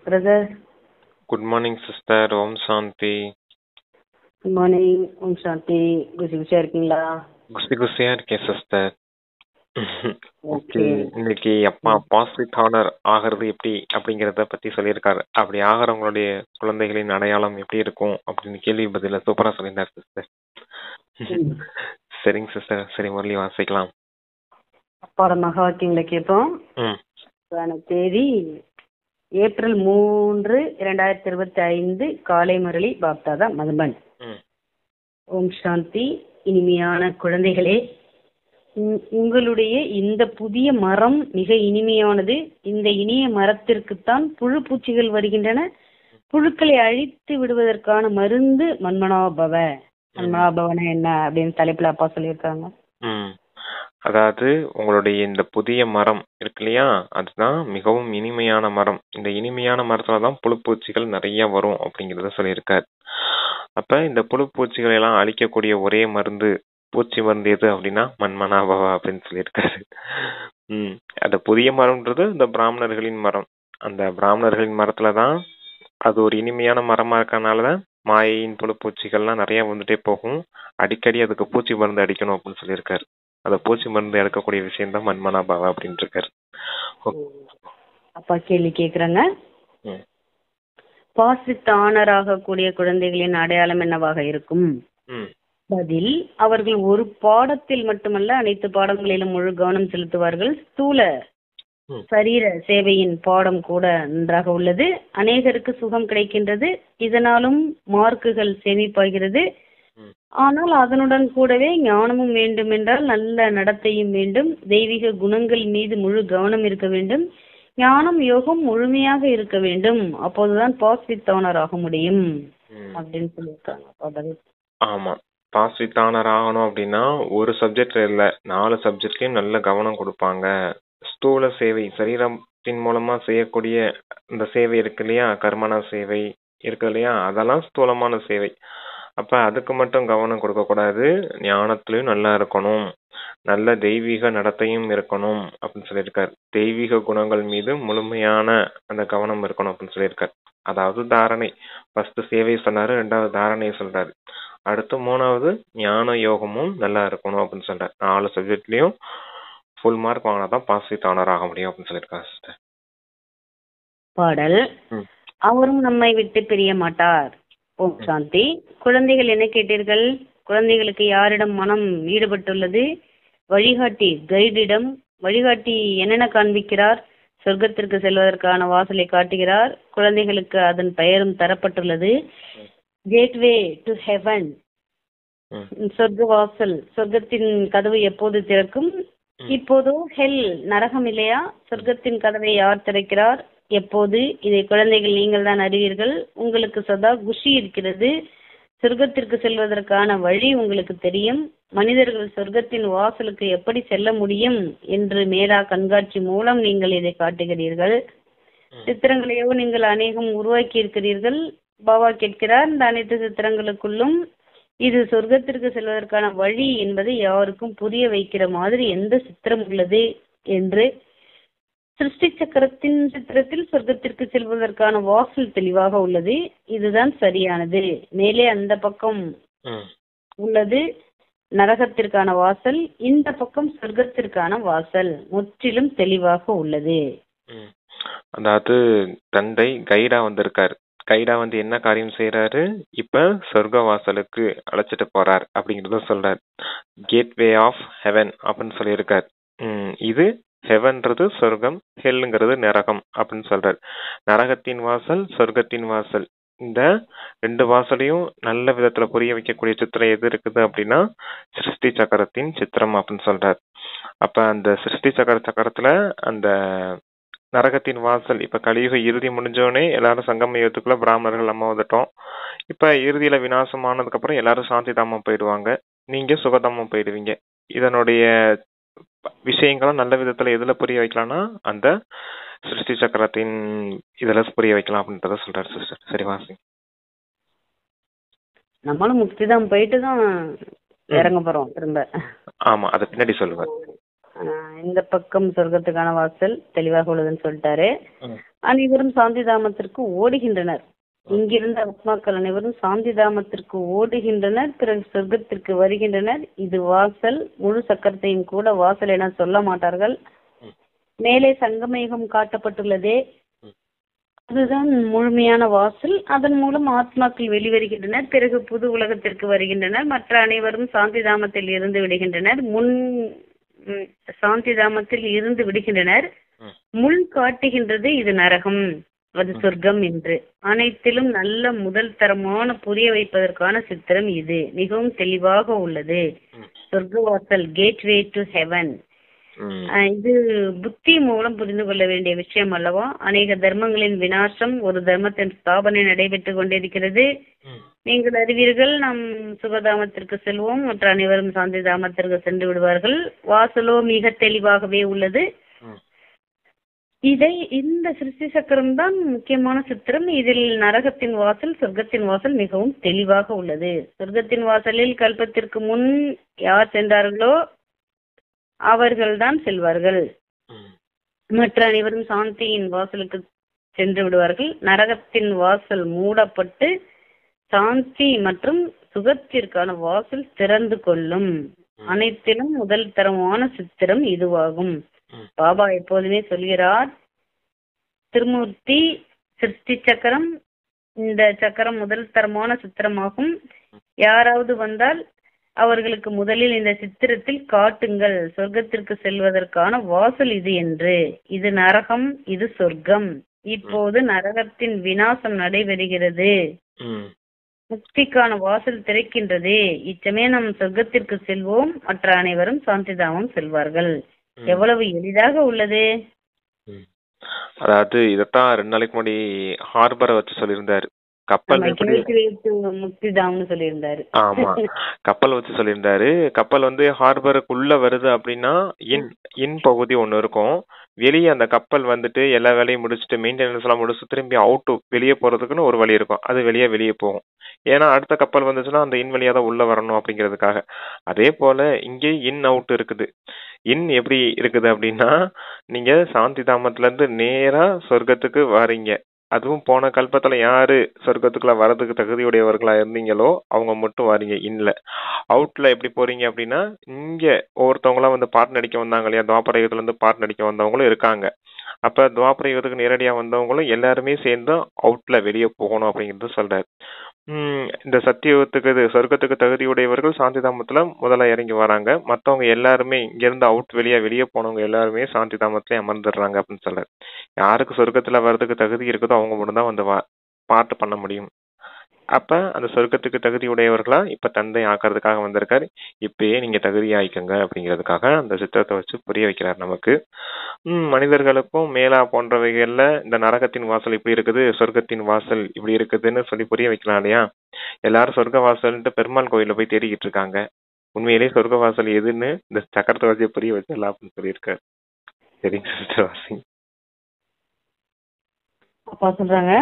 Brother. Good morning sister. ஓம் சாந்தி. Good morning. ஓம் சாந்தி. குசி குசியா இருக்கீங்களா? குசியா இருக்கேன் சிஸ்டர். Okay, okay. இன்னைக்கு அப்பா பாசிட்டிவ் ஆனர் ஆகிறது எப்படி அப்படிங்கறத பத்தி சொல்லியிருக்காரு. அப்படி ஆகிறவங்களுடைய குழந்தைகளின் அடையாளம் எப்படி இருக்கும் அப்படின்னு கேள்வி பதில சூப்பரா சொல்லியிருந்தார் சிஸ்டர். சரிங்க சிஸ்டர். சரி, முரளி வாசிக்கலாம். அப்பாவோட மகா வாக்கியங்களை கேட்போம். தேதி ஏப்ரல் 3, 2025 காலை முரளி பாப்தாதா மதுபன். ஓம் சாந்தி. இனிமையான குழந்தைகளே, உங்களுடைய இந்த புதிய மரம் மிக இனிமையானது. இந்த இனிய மரத்திற்குத்தான் புழு பூச்சிகள் வருகின்றன. புழுக்களை அழித்து விடுவதற்கான மருந்து மன்மனாபவ. மன்மனாபவன என்ன அப்படின்னு தலைப்புல அப்பா சொல்லியிருக்காங்க. அதாவது உங்களுடைய இந்த புதிய மரம் இருக்கு இல்லையா, அதுதான் மிகவும் இனிமையான மரம். இந்த இனிமையான மரத்துலதான் புழுப்பூச்சிகள் நிறைய வரும் அப்படிங்கறத சொல்லியிருக்காரு. அப்ப இந்த புழுப்பூச்சிகளை எல்லாம் அழிக்கக்கூடிய ஒரே மருந்து, பூச்சி மருந்து எது அப்படின்னா மன்மனாபவா அப்படின்னு சொல்லியிருக்காரு. அந்த புதிய மரம்ன்றது இந்த பிராமணர்களின் மரம். அந்த பிராமணர்களின் மரத்துலதான் அது ஒரு இனிமையான மரமா இருக்கனாலதான் மாயையின் புழுப்பூச்சிகள்லாம் நிறைய வந்துட்டே போகும். அடிக்கடி அதுக்கு பூச்சி மருந்து அடிக்கணும் அப்படின்னு சொல்லியிருக்காரு. அந்த பூச்சி மருந்து எடுக்கக்கூடிய விஷயம் தான் மன்மனாபாவா அப்படின்னு இருக்காரு. அப்பா கேள்வி கேக்குறாங்க. பாசித் ஆனர் ஆகக்கூடிய குழந்தைகளின் அடையாளம் என்னவாக இருக்கும்? பதில்: அவர்கள் ஒரு பாடத்தில் மட்டுமல்ல, அனைத்து பாடங்களிலும் முழு கவனம் செலுத்துவார்கள். ஸ்தூல சரீர சேவையின் பாடம் கூட நன்றாக உள்ளது. அநேகருக்கு சுகம் கிடைக்கின்றது. இதனாலும் மார்க்குகள் சேமிப்பாகிறது. ஆனால் அதனுடன் கூடவே ஞானமும் வேண்டும் என்றால் நல்ல நடத்தையும் வேண்டும். தெய்வீக குணங்கள் மீது முழு கவனம் இருக்க வேண்டும். ஞானம் யோகம் முழுமையாக இருக்க வேண்டும். அப்போதுதான் பாசிட்டிவ் ஆனர் ஆக முடியும் அப்படின்னு சொல்லியிருக்காங்க. ஆமா, பாசிட்டிவ் ஆனர் ஆகணும் அப்படின்னா ஒரு சப்ஜெக்ட் இல்ல, 4 சப்ஜெக்ட்லயும் நல்ல கவனம் கொடுப்பாங்க. ஸ்தூல சேவை, சரீரத்தின் மூலமா செய்யக்கூடிய இந்த சேவை இருக்கு இல்லையா, கர்மனா சேவை இருக்கு இல்லையா, அதெல்லாம் ஸ்தூலமான சேவை. அப்ப அதுக்கு மட்டும் கவனம் கொடுக்க கூடாது. ஞானத்திலயும் நல்லா இருக்கணும், நல்ல தெய்வீக நடத்தையும் இருக்கணும் அப்படின்னு சொல்லியிருக்காரு. தெய்வீக குணங்கள் மீது முழுமையான அந்த கவனம் இருக்கணும் அப்படின்னு சொல்லியிருக்காரு. அதாவது தாரணை. ஃபர்ஸ்ட் சேவை சொன்னாரு, 2வது தாரணையை சொல்றாரு, அடுத்து 3வது ஞான யோகமும் நல்லா இருக்கணும் அப்படின்னு சொல்றாரு. 4 சப்ஜெக்ட்லயும் ஃபுல் மார்க் வாங்கினாதான் பாசிட்டிவ் ஆனர் ஆக முடியும் அப்படின்னு சொல்லியிருக்காரு சிஸ்டர். பாடல்: அவரும் நம்மை விட்டு பிரிய மாட்டார். ஓம் சாந்தி. குழந்தைகள் என்ன கேட்டீர்கள்? குழந்தைகளுக்கு யாரிடம் மனம் ஈடுபட்டுள்ளது? வழிகாட்டி கைடிடம். வழிகாட்டி என்னென்ன காண்பிக்கிறார்? சொர்க்கத்திற்கு செல்வதற்கான வாசலை காட்டுகிறார். குழந்தைகளுக்கு அதன் பெயரும் தரப்பட்டுள்ளது. கேட்வே டு ஹெவன், சொர்க்க வாசல். சொர்க்கத்தின் கதவு எப்போது திறக்கும்? இப்போதோ ஹெல், நரகம் இல்லையா? சொர்க்கத்தின் கதவை யார் திறக்கிறார்? எப்போது? இதை குழந்தைகள் நீங்கள் தான் அறிவீர்கள். உங்களுக்கு சதா குஷி இருக்கிறது. சொர்க்கத்திற்கு செல்வதற்கான வழி உங்களுக்கு தெரியும். மனிதர்கள் சொர்க்கத்தின் வாசலுக்கு எப்படி செல்ல முடியும் என்று மேலா கண்காட்சி மூலம் நீங்கள் இதை காட்டுகிறீர்கள். சித்திரங்களையோ நீங்கள் அநேகம் உருவாக்கி இருக்கிறீர்கள். பாபா கேட்கிறார், இந்த அனைத்து சித்திரங்களுக்குள்ளும் இது சொர்க்கத்திற்கு செல்வதற்கான வழி என்பதை யாருக்கும் புரிய வைக்கிற மாதிரி எந்த சித்திரம் உள்ளது என்று. சிருஷ்டி சக்கரத்தின் சித்திரத்தில் சொர்க்கத்திற்கு செல்வதற்கான வாசல் தெளிவாக உள்ளது. இதுதான் சரியானது. மேலே அந்த பக்கம் உள்ளது நரகத்திற்கான வாசல், இந்த பக்கம் சொர்க்கத்திற்கான வாசல். முற்றிலும் தெளிவாக உள்ளது. அதாவது தந்தை கைடா வந்திருக்காரு. கைடா வந்து என்ன காரியம் செய்யறாரு? இப்ப சொர்க்க வாசலுக்கு அழைச்சிட்டு போறார் அப்படிங்கறத சொல்றாரு. கேட்வே ஆஃப் ஹெவன் அப்படின்னு சொல்லியிருக்காரு. இது ஹெவன்றது சொர்க்கம், ஹெல்லுங்கிறது நரகம் அப்படின்னு சொல்றாரு. நரகத்தின் வாசல், சொர்க்கத்தின் வாசல், இந்த 2 வாசலையும் நல்ல விதத்துல புரிய வைக்கக்கூடிய சித்திரம் எது இருக்குது அப்படின்னா சிருஷ்டி சக்கரத்தின் சித்திரம் அப்படின்னு சொல்றாரு. அப்ப அந்த சிருஷ்டி சக்கரத்துல அந்த நரகத்தின் வாசல், இப்ப கலியுக இறுதி முடிஞ்சோடனே எல்லாரும் சங்கம யுகத்துக்குள்ள பிராமணர்கள் நம்ம வந்துட்டோம். இப்ப இறுதியில விநாசமானதுக்கு அப்புறம் எல்லாரும் சாந்தி தாமம் போயிடுவாங்க, நீங்க சுகதாமம் போயிடுவீங்க. இதனுடைய விஷயங்களும் நல்ல விதத்துல எதுல புரிய வைக்கலாம்னா அந்த சிருஷ்டி சக்கரத்தின் இதுல புரிய வைக்கலாம் அப்படின்றத சொல்றாரு சிஸ்டர். சரி வாசி. நம்மளும் முக்தி தான் போயிட்டு தான் இறங்க போறோம் திரும்ப. ஆமா, அத பின்னாடி சொல்லுவார். இந்த பக்கம் சொர்க்கத்துக்கான வாசல் தெளிவாக உள்ளதுன்னு சொல்லிட்டாரு. அனைவரும் சாந்தி தாமத்திற்கு ஓடுகின்றனர். இங்கிருந்த ஆத்மாக்கள் அனைவரும் சாந்தி தாமத்திற்கு ஓடுகின்றனர், பிறகு சொர்க்கத்திற்கு வருகின்றனர். இது வாசல். முழு சக்கரத்தையும் கூட வாசல் என சொல்ல மாட்டார்கள். மேலே சங்கமயுகம் காட்டப்பட்டுள்ளதே, அதுதான் முழுமையான வாசல். அதன் மூலம் ஆத்மாக்கள் வெளிவருகின்றனர், பிறகு புது உலகத்திற்கு வருகின்றனர். மற்ற அனைவரும் சாந்தி தாமத்தில் இருந்து விடுகின்றனர். சாந்தி தாமத்தில் இருந்து விடுகின்றனர். முள் காட்டுகின்றது இது நரகம், அது சொர்க்கம் என்று. அனைத்திலும் நல்ல முதல் தரமான புரிய வைப்பதற்கான சித்திரம் இது. மிகவும் தெளிவாக உள்ளது. சொர்க்க வாசல், கேட்வே டு ஹெவன். இது புத்தி மூலம் புரிந்து கொள்ள வேண்டிய விஷயம் அல்லவா? அநேக தர்மங்களின் விநாசம், ஒரு தர்மத்தின் ஸ்தாபனை நடைபெற்று கொண்டிருக்கிறது. நீங்கள் அறிவீர்கள், நாம் சுகதாமத்திற்கு செல்வோம், மற்ற அனைவரும் சாந்தி தாமத்திற்கு சென்று விடுவார்கள். வாசலோ மிக தெளிவாகவே உள்ளது. இந்த சிருஷ்டி சக்கரம் தான் முக்கியமான சித்திரம். இதில் நரகத்தின் வாசல், சொர்க்கத்தின் வாசல் மிகவும் தெளிவாக உள்ளது. சொர்க்கத்தின் வாசலில் கல்பத்திற்கு முன் யார் சென்றார்களோ அவர்கள்தான் செல்வார்கள். மற்ற அனைவரும் சாந்தியின் வாசலுக்கு சென்று விடுவார்கள். நரகத்தின் வாசல் மூடப்பட்டு சாந்தி மற்றும் சுகத்திற்கான வாசல் திறந்து கொள்ளும். அனைத்திலும் முதல் தரமான சித்திரம் இதுவாகும். பாபா எப்போதுமே சொல்கிறார், திருமூர்த்தி சிருஷ்டி சக்கரம், இந்த சக்கரம் முதல் தரமான சித்திரமாகும். யாராவது வந்தால் அவர்களுக்கு முதலில் இந்த சித்திரத்தில் காட்டுங்கள், சொர்க்கத்திற்கு செல்வதற்கான வாசல் இது என்று. இது நரகம், இது சொர்க்கம். இப்போது நரகத்தின் விநாசம் நடைபெறுகிறது, முக்திக்கான வாசல் திறக்கின்றது. இச்சமே நாம் சொர்க்கத்திற்கு செல்வோம், மற்ற அனைவரும் சாந்திதாமம் செல்வார்கள். எவ்வளவு எளிதாக உள்ளது. அதாவது இதத்தான் 2 நாளைக்கு முன்னாடி ஹார்பரை வச்சு சொல்லியிருந்தாரு. கப்பல் முக்திதாம்னு சொல்லியிருந்தாரு. ஆமா, கப்பல் வச்சு சொல்லியிருந்தாரு. கப்பல் வந்து ஹார்பருக்குள்ள வருது அப்படின்னா இன் பகுதி ஒண்ணு இருக்கும். வெளியே அந்த கப்பல் வந்துட்டு எல்லா வேலையும் முடிச்சுட்டு மெயின்டெனன்ஸ் எல்லாம் முடிச்சு திரும்பி அவுட் வெளியே போறதுக்குன்னு ஒரு வழி இருக்கும். அது வெளியே போகும். ஏன்னா அடுத்த கப்பல் வந்துச்சுன்னா அந்த இன் வழியா தான் உள்ள வரணும் அப்படிங்கிறதுக்காக. அதே போல இங்கே இன் அவுட் இருக்குது. இன் எப்படி இருக்குது அப்படின்னா, நீங்க சாந்தி தாமத்துல இருந்து நேரா சொர்க்கத்துக்கு வரீங்க. அதுவும் போன கல்பத்துல யாரு சொர்க்கத்துக்குள்ள வரதுக்கு தகுதியுடையவர்களா இருந்தீங்களோ அவங்க மட்டும் வரீங்க இன்ல. அவுட்ல எப்படி போறீங்க அப்படின்னா, இங்க ஒவ்வொருத்தவங்களாம் வந்து பாட்டு நடிக்க வந்தாங்க இல்லையா, துவாபர யுகத்துல இருந்து பாட்டு நடிக்க வந்தவங்களும் இருக்காங்க. அப்ப துவாபர யுகத்துக்கு நேரடியா வந்தவங்களும் எல்லாருமே சேர்ந்து அவுட்ல வெளியே போகணும் அப்படிங்கிறது சொல்றாரு. இந்த சத்தியுகத்துக்கு சொர்க்கத்துக்கு தகுதியுடையவர்கள் சாந்திதாமத்துல முதல்ல இறங்கி வராங்க. மத்தவங்க எல்லாருமே இங்க இருந்து அவுட் வெளியே போனவங்க எல்லாருமே சாந்திதாமத்துல அமர்ந்துடுறாங்க அப்படின்னு சொல்றாரு. யாருக்கு சொர்க்கத்துல வர்றதுக்கு தகுதி இருக்குதோ அவங்க மட்டும்தான் வந்து பாட்டு பண்ண முடியும். அப்ப அந்த சொர்க்கத்துக்கு தகுதியுடையவர்களா இப்ப தந்தை ஆக்கிறதுக்காக வந்திருக்காரு. இப்பயே நீங்க தகுதி ஆயிக்கங்க அப்படிங்கிறதுக்காக அந்த சித்திரத்தை வச்சு புரிய வைக்கிறார் நமக்கு. மனிதர்களுக்கும் மேலா போன்றவைகள்ல இந்த நரகத்தின் வாசல் இப்படி இருக்குது, சொர்க்கத்தின் வாசல் இப்படி இருக்குதுன்னு சொல்லி புரிய வைக்கலாம் இல்லையா. எல்லாரும் சொர்க்க வாசல்ன்ட்டு பெருமாள் கோயில போய் தேடிக்கிட்டு இருக்காங்க. உண்மையிலேயே சொர்க்க வாசல் எதுன்னு இந்த சக்கரத்தை வச்சு புரிய வச்சிடலாம் அப்படின்னு சொல்லியிருக்காரு. சரிங்க சிஸ்டர், வாசிங்க. அப்பா சொல்றாங்க,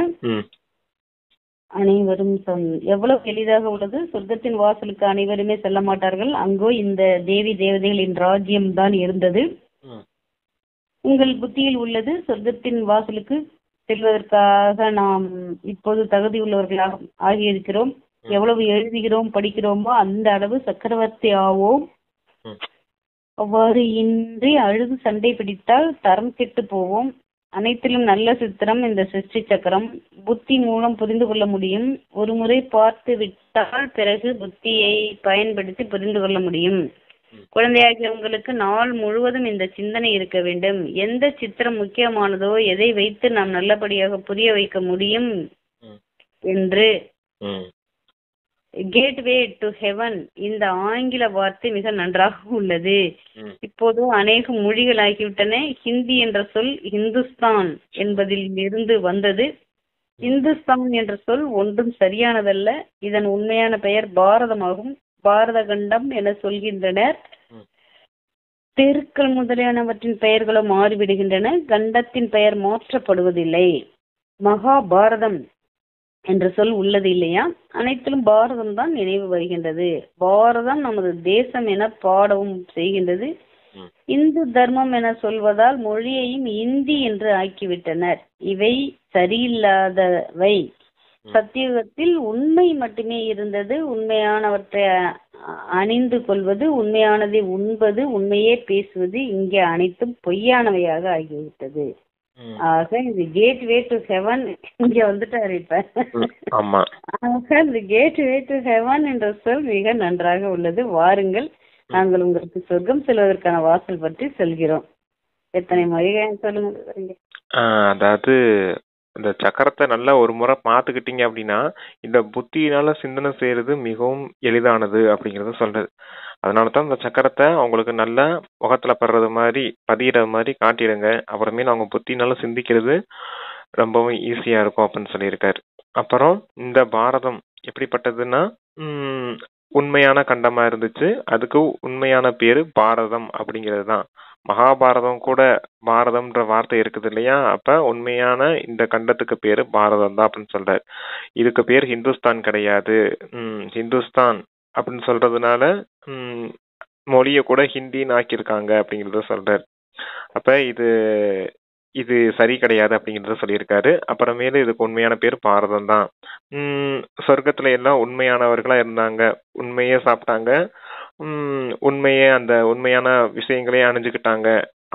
அனைவரும் எவ்வளவு எளிதாக உள்ளது. சொர்க்கத்தின் வாசலுக்கு அனைவருமே செல்ல மாட்டார்கள். அங்கோ இந்த தேவி தேவதைகளின் ராஜ்யம் தான் இருந்தது. உங்கள் புத்தியில் உள்ளது, சொர்க்கத்தின் வாசலுக்கு செல்வதற்காக நாம் இப்போது தகுதி உள்ளவர்களாக ஆகியிருக்கிறோம். எவ்வளவு எழுதுகிறோம் படிக்கிறோமோ அந்த அளவு சக்கரவர்த்தி ஆவோம். அவ்வாறு இன்றி அழுது சண்டை பிடித்தால் தரம் கெட்டு போவோம். அனைத்திலும் நல்ல சித்திரம் இந்த சிருஷ்டி சக்கரம். புத்தி மூலம் புரிந்து கொள்ள முடியும். ஒரு முறை பார்த்து விட்டால் பிறகு புத்தியை பயன்படுத்தி புரிந்து கொள்ள முடியும். குழந்தையாகியவங்களுக்கு நாள் முழுவதும் இந்த சிந்தனை இருக்க வேண்டும். எந்த சித்திரம் முக்கியமானதோ, எதை வைத்து நாம் நல்லபடியாக புரிய வைக்க முடியும் என்று. கேட்வே டு ஹெவன், இந்த ஆங்கில வார்த்தை மிக நன்றாக உள்ளது. இப்போது அநேக மொழிகள் ஆகிவிட்டன. ஹிந்தி என்ற சொல் இந்துஸ்தான் என்பதில் இருந்து வந்தது. இந்துஸ்தான் என்ற சொல் ஒன்றும் சரியானதல்ல. இதன் உண்மையான பெயர் பாரதமாகும். பாரத கண்டம் என சொல்கின்றனர். தெருக்கள் முதலியானவற்றின் பெயர்களும் மாறிவிடுகின்றன. கண்டத்தின் பெயர் மாற்றப்படுவதில்லை. மகாபாரதம் என்ற சொல் உள்ளது இல்லையா? அனைத்திலும் பாரதம் தான் நினைவு வருகின்றது. பாரதம் நமது தேசம் என பாடவும் செய்கின்றது. ம். இந்து தர்மம் என சொல்வதால் மொழியையும் இந்தி என்று ஆக்கிவிட்டனர். இவை சரியில்லாதவை. சத்தியுகத்தில் உண்மை மட்டுமே இருந்தது. உண்மையானவற்றை அணிந்து கொள்வது, உண்மையானதை உண்பது, உண்மையே பேசுவது இங்கே அனைத்தும் பொய்யானவையாக ஆகிவிட்டது. ஆக இந்த கேட்வே டு ஹெவன் இங்க வந்துட்டாரு இப்ப. ஆமா. ஆக இந்த கேட்வே டு ஹெவன் என்ற சொல் மிக நன்றாக உள்ளது. வாருங்கள், நாங்கள் உங்களுக்கு சொர்க்கம் செல்வதற்கான வாசல் பற்றி சொல்கிறோம். எத்தனை மொழிகள் சொல்லுங்க. அதாவது இந்த சக்கரத்தை நல்லா ஒரு முறை பார்த்துக்கிட்டீங்க அப்படின்னா இந்த புத்தியினால சிந்தனை செய்யறது மிகவும் எளிதானது அப்படிங்கறத சொல்றது. அதனாலதான் இந்த சக்கரத்தை அவங்களுக்கு நல்லா முகத்துல படுறது மாதிரி பதியறது மாதிரி காட்டிடுங்க. அப்புறமே அவங்க புத்தினால சிந்திக்கிறது ரொம்பவும் ஈஸியா இருக்கும் அப்படின்னு சொல்லியிருக்காரு. அப்புறம் இந்த பாரதம் எப்படிப்பட்டதுன்னா உண்மையான கண்டமா இருந்துச்சு. அதுக்கு உண்மையான பேரு பாரதம் அப்படிங்கிறது தான். மகாபாரதம் கூட பாரதம்ன்ற வார்த்தை இருக்குது இல்லையா? அப்ப உண்மையான இந்த கண்டத்துக்கு பேரு பாரதம் தான் அப்படின்னு சொல்றாரு. இதுக்கு பேர் ஹிந்துஸ்தான் கிடையாது. ஹிந்துஸ்தான் அப்படின்னு சொல்றதுனால மொழிய கூட ஹிந்தின்னு ஆக்கியிருக்காங்க அப்படிங்கறத சொல்றாரு. அப்ப இது சரி கிடையாது அப்படிங்கறத சொல்லியிருக்காரு. அப்புறமேலு இதுக்கு உண்மையான பேர் பாரதம் தான். சொர்க்கத்துல எல்லாம் உண்மையானவர்களா இருந்தாங்க, உண்மையே சாப்பிட்டாங்க, உண்மையே அந்த உண்மையான விஷயங்களே அணிஞ்சுக்கிட்டாங்க.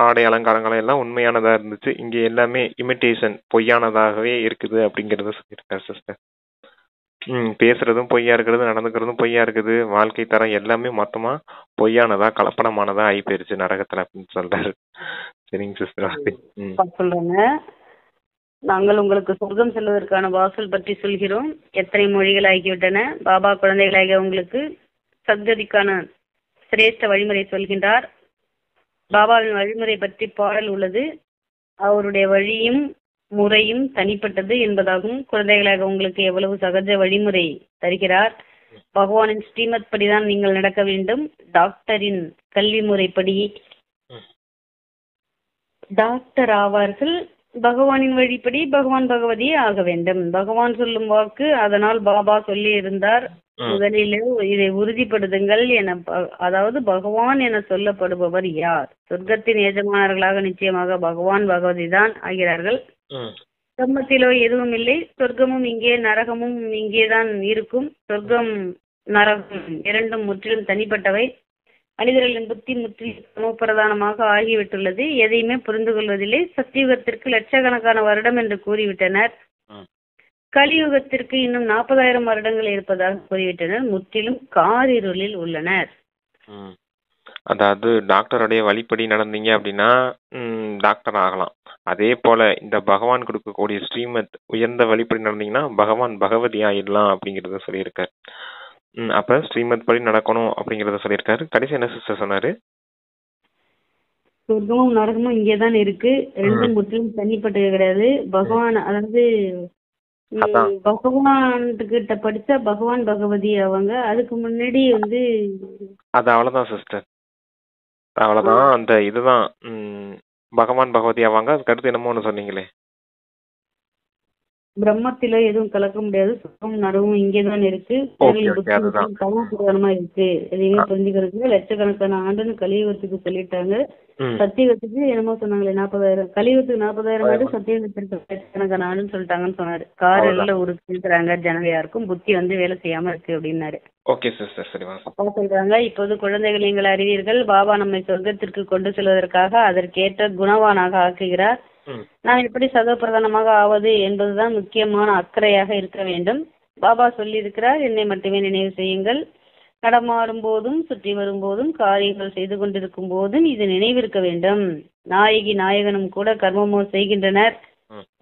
ஆடை அலங்காரங்களும் எல்லாம் உண்மையானதா இருந்துச்சு. இங்க எல்லாமே இமிட்டேஷன், பொய்யானதாகவே இருக்குது அப்படிங்கறத சொல்லியிருக்காரு சிஸ்டர். பேசுறதும் பொய்யா இருக்கிறது, நடந்துக்கிறதும் பொய்யா இருக்குது, வாழ்க்கை தரம் எல்லாமே மொத்தமா பொய்யானதா கலப்படமானதா ஆகி போயிருச்சு நரகத்துல அப்படின்னு சொல்றாரு. சரிங்க சிஸ்டர். சொல்றேங்க, நாங்கள் உங்களுக்கு சொர்க்கம் செல்வதற்கான வாசல் பற்றி சொல்கிறோம். எத்தனை மொழிகள் ஆகிவிட்டன. பாபா குழந்தைகளாகிய உங்களுக்கு சத்கதிக்கான சிரேஷ்ட வழிமுறை சொல்கின்றார். பாபாவின் வழிமுறை பற்றி பாடல் உள்ளது. அவருடைய வழியும் முறையும் தனிப்பட்டது என்பதாகவும் குழந்தைகளாக உங்களுக்கு எவ்வளவு சகஜ வழிமுறை தருகிறார். பகவானின் ஸ்ரீமத் படிதான் நீங்கள் நடக்க வேண்டும். டாக்டரின் கல்வி முறைப்படி டாக்டர் ஆவார்கள். பகவானின் வழிப்படி பகவான் பகவதியே ஆக வேண்டும். பகவான் சொல்லும் வாக்கு, அதனால் பாபா சொல்லி இருந்தார், முதலில் இதை உறுதிப்படுத்துங்கள் என. அதாவது பகவான் என சொல்லப்படுபவர் யார்? சொர்க்கத்தின் எஜமானர்களாக நிச்சயமாக பகவான் பகவதி தான் ஆகிறார்கள். பிரம்மத்திலோ எதுவும் இல்லை. சொர்க்கமும் இங்கே, நரகமும் இங்கேதான் இருக்கும். சொர்க்கம் நரகம் இரண்டும் முற்றிலும் தனிப்பட்டவை. மனிதர்களின் புத்தி முற்றிலும் பிரதானமாக ஆகிவிட்டுள்ளது. எதையுமே புரிந்து கொள்வதில்லை. சத்தியுகத்திற்கு லட்சக்கணக்கான வருடம் என்று கூறிவிட்டனர். கலியுகத்திற்கு இன்னும் 40,000 வருடங்கள் இருப்பதாக கூறிவிட்டனர். முற்றிலும் காரிருளில் உள்ளனர். அதாவது டாக்டருடைய வழிப்படி நடந்தீங்க அப்படின்னா டாக்டர் ஆகலாம். அதே போல இந்த பகவான் கொடுக்கக்கூடிய ஸ்ரீமத் உயர்ந்த வழிப்படி நடந்தீங்கன்னா பகவான் பகவதி ஆயிடலாம் அப்படிங்கறத சொல்லியிருக்காரு. அப்ப ஸ்ரீமத் படி நடக்கணும் அப்படிங்கறத சொல்லியிருக்காரு. கடைசி என்ன சிஸ்டர் சொன்னாரு? சொர்க்கமும் நரகமும் இங்கேதான் இருக்கு. ரெண்டும் முற்றிலும் தனிப்பட்டது கிடையாது. பகவான், அதாவது பகவான் கிட்ட படிச்சா பகவான் பகவதி அவங்க. அதுக்கு முன்னாடி அது அவ்வளவுதான் சிஸ்டர், அவ்வளவுதான். அந்த இதுதான் பகவான் பகவதி ஆவாங்க. அதுக்கு அடுத்து என்னமோ ஒண்ணு சொன்னீங்களே, பிரம்மத்தில எதுவும் கலக்க முடியாது. சுகம் நரவும் இங்கேதான் இருக்கு. கவனப்பூர்வமா இருக்கு. எதையுமே புரிஞ்சுக்கிறது. லட்சக்கணக்கான ஆண்டுன்னு கலியுகத்துக்கு சொல்லிட்டாங்க. சத்தியுகத்துக்கு என்னமோ சொன்னாங்களே 40,000. கலியுகத்துக்கு 40,000 ஆண்டு, சத்தியுகத்திற்கு லட்சக்கணக்கான ஆண்டுன்னு சொல்லிட்டாங்கன்னு சொன்னாரு. காரெல்லாம் இருக்கிறாங்க, ஜனவையா இருக்கும், புத்தி வேலை செய்யாம இருக்கு அப்படின்னாரு. அப்பா சொல்றாங்க, இப்போது குழந்தைகள் நீங்கள் அறிவீர்கள், பாபா நம்மை சொர்க்கத்திற்கு கொண்டு செல்வதற்காக அதற்கேற்ற குணவானாக ஆக்குகிறார். நாம் எப்படி சதப்பிரதானமாக ஆவது என்பதுதான் முக்கியமான அக்கறையாக இருக்க வேண்டும். பாபா சொல்லியிருக்கிறார், என்னை மட்டுமே நினைவு செய்யுங்கள். நடமாறும் போதும், சுற்றி வரும் போதும், காரியங்கள் செய்து கொண்டிருக்கும் போதும் இது நினைவிருக்க வேண்டும். நாயகி நாயகனும் கூட கர்மமோ செய்கின்றனர்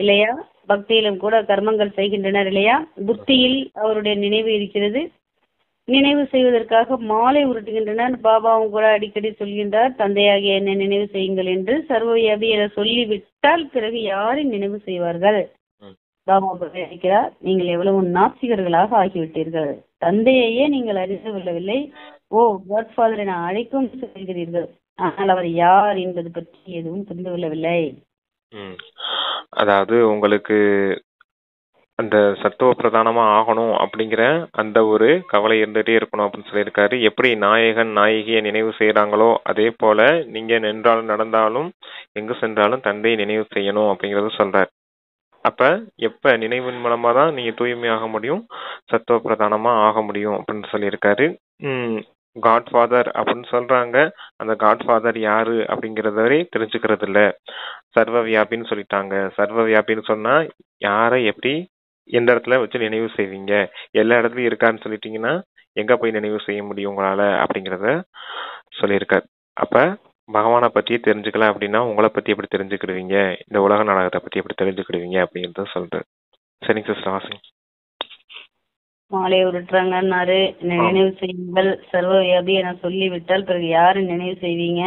இல்லையா? பக்தியிலும் கூட கர்மங்கள் செய்கின்றனர் இல்லையா? புத்தியில் அவருடைய நினைவு இருக்கிறது. நினைவு செய்வதற்காக மாலை உருட்டுகின்றனர். பாபாவும் கூட அடிக்கடி சொல்கின்றார், தந்தையாகிய என்னை நினைவு செய்யுங்கள் என்று. சர்வவியாபி என சொல்லிவிட்டால் பிறகு யாரை நினைவு செய்வார்கள்? பாபா இருக்கிறார், நீங்கள் எவ்வளவு நாஸ்திகர்களாக ஆகிவிட்டீர்கள். தந்தையையே நீங்கள் அறிந்து கொள்ளவில்லை. ஓ காட் ஃபாதர் என அழைக்கும் சொல்கிறீர்கள், ஆனால் அவர் யார் என்பது பற்றி எதுவும் புரிந்து கொள்ளவில்லை. அதாவது உங்களுக்கு அந்த சத்துவ பிரதானமா ஆகணும் அப்படிங்கிற அந்த ஒரு கவலை இருந்துகிட்டே இருக்கணும் அப்படின்னு சொல்லியிருக்காரு. எப்படி நாயகன் நாயகியை நினைவு செய்யறாங்களோ அதே போல நீங்க நின்றாலும் நடந்தாலும் எங்கு சென்றாலும் தந்தையை நினைவு செய்யணும் அப்படிங்கறத சொல்றாரு. அப்ப எப்ப நினைவின் மூலமா தான் நீங்க தூய்மையாக முடியும், சத்துவ பிரதானமா ஆக முடியும் அப்படின்னு சொல்லியிருக்காரு. காட்ஃபாதர் அப்படின்னு சொல்றாங்க. அந்த காட்ஃபாதர் யாரு அப்படிங்கறதவரை தெரிஞ்சுக்கிறது இல்ல. சர்வ வியாபின்னு சொல்லிட்டாங்க. சர்வ வியாபின்னு சொன்னா யாரை எப்படி எந்த இடத்துல வச்சு நினைவு செய்வீங்க, எல்லா இடத்துலயும் இருக்கான்னு சொல்லிட்டீங்கன்னா எங்க போய் நினைவு செய்ய முடியும் உங்களால அப்படிங்கறத சொல்லியிருக்காரு. அப்ப பகவானை பத்தி தெரிஞ்சுக்கலாம் அப்படின்னா உங்களை பத்தி எப்படி தெரிஞ்சுக்கிடுவீங்க, இந்த உலக நாடகத்தை பத்தி எப்படி தெரிஞ்சுக்கிடுவீங்க அப்படிங்கறத சொல்றேன். சரிங்க சிஸ்டர் வாசிங்க. மாலை உருட்டுறாங்கன்னாரு. நினைவு செய்யுங்கள் சர்வ வியாபி என சொல்லிவிட்டால் பிறகு யாரு நினைவு செய்வீங்க?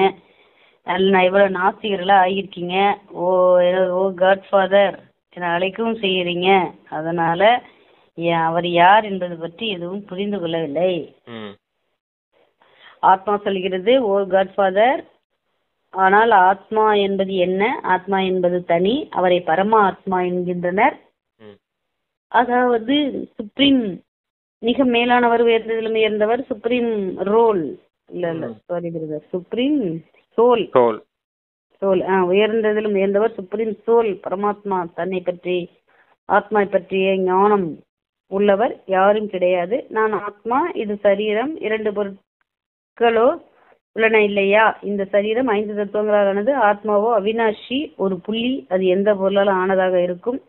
நான் இவ்வளவு நாஸ்திகர்களா ஆகியிருக்கீங்க. ஓ காட்ஃபாதர் என அழைக்கவும் செய்யறீங்க. அதனால அவர் யார் என்பது பற்றி எதுவும் புரிந்து கொள்ளவில்லை. ஆத்மா சொல்கிறது ஓ காட்ஃபாதர், ஆனால் ஆத்மா என்பது என்ன? ஆத்மா என்பது தனி, அவரை பரம ஆத்மா என்கின்றனர். அதாவது சுப்ரீம், மிக மேலானவர், உயர்ந்ததிலும் உயர்ந்தவர், சுப்ரீம் ரோல் இல்ல sorry brother, supreme soul, soul உயர்ந்ததிலும் உயர்ந்தவர், சுப்ரீம் சோல், பரமாத்மா, தன்னை பற்றி ஆத்மா பற்றிய ஞானம் உள்ளவர் யாரும் கிடையாது. நான் ஆத்மா, இது சரீரம், இரண்டு பொருட்களோ உள்ளன இல்லையா? இந்த சரீரம் 5 தத்துவங்களால் ஆனது. ஆத்மாவோ அவினாஷி, ஒரு புள்ளி, அது எந்த பொருளால் ஆனதாக இருக்கும்.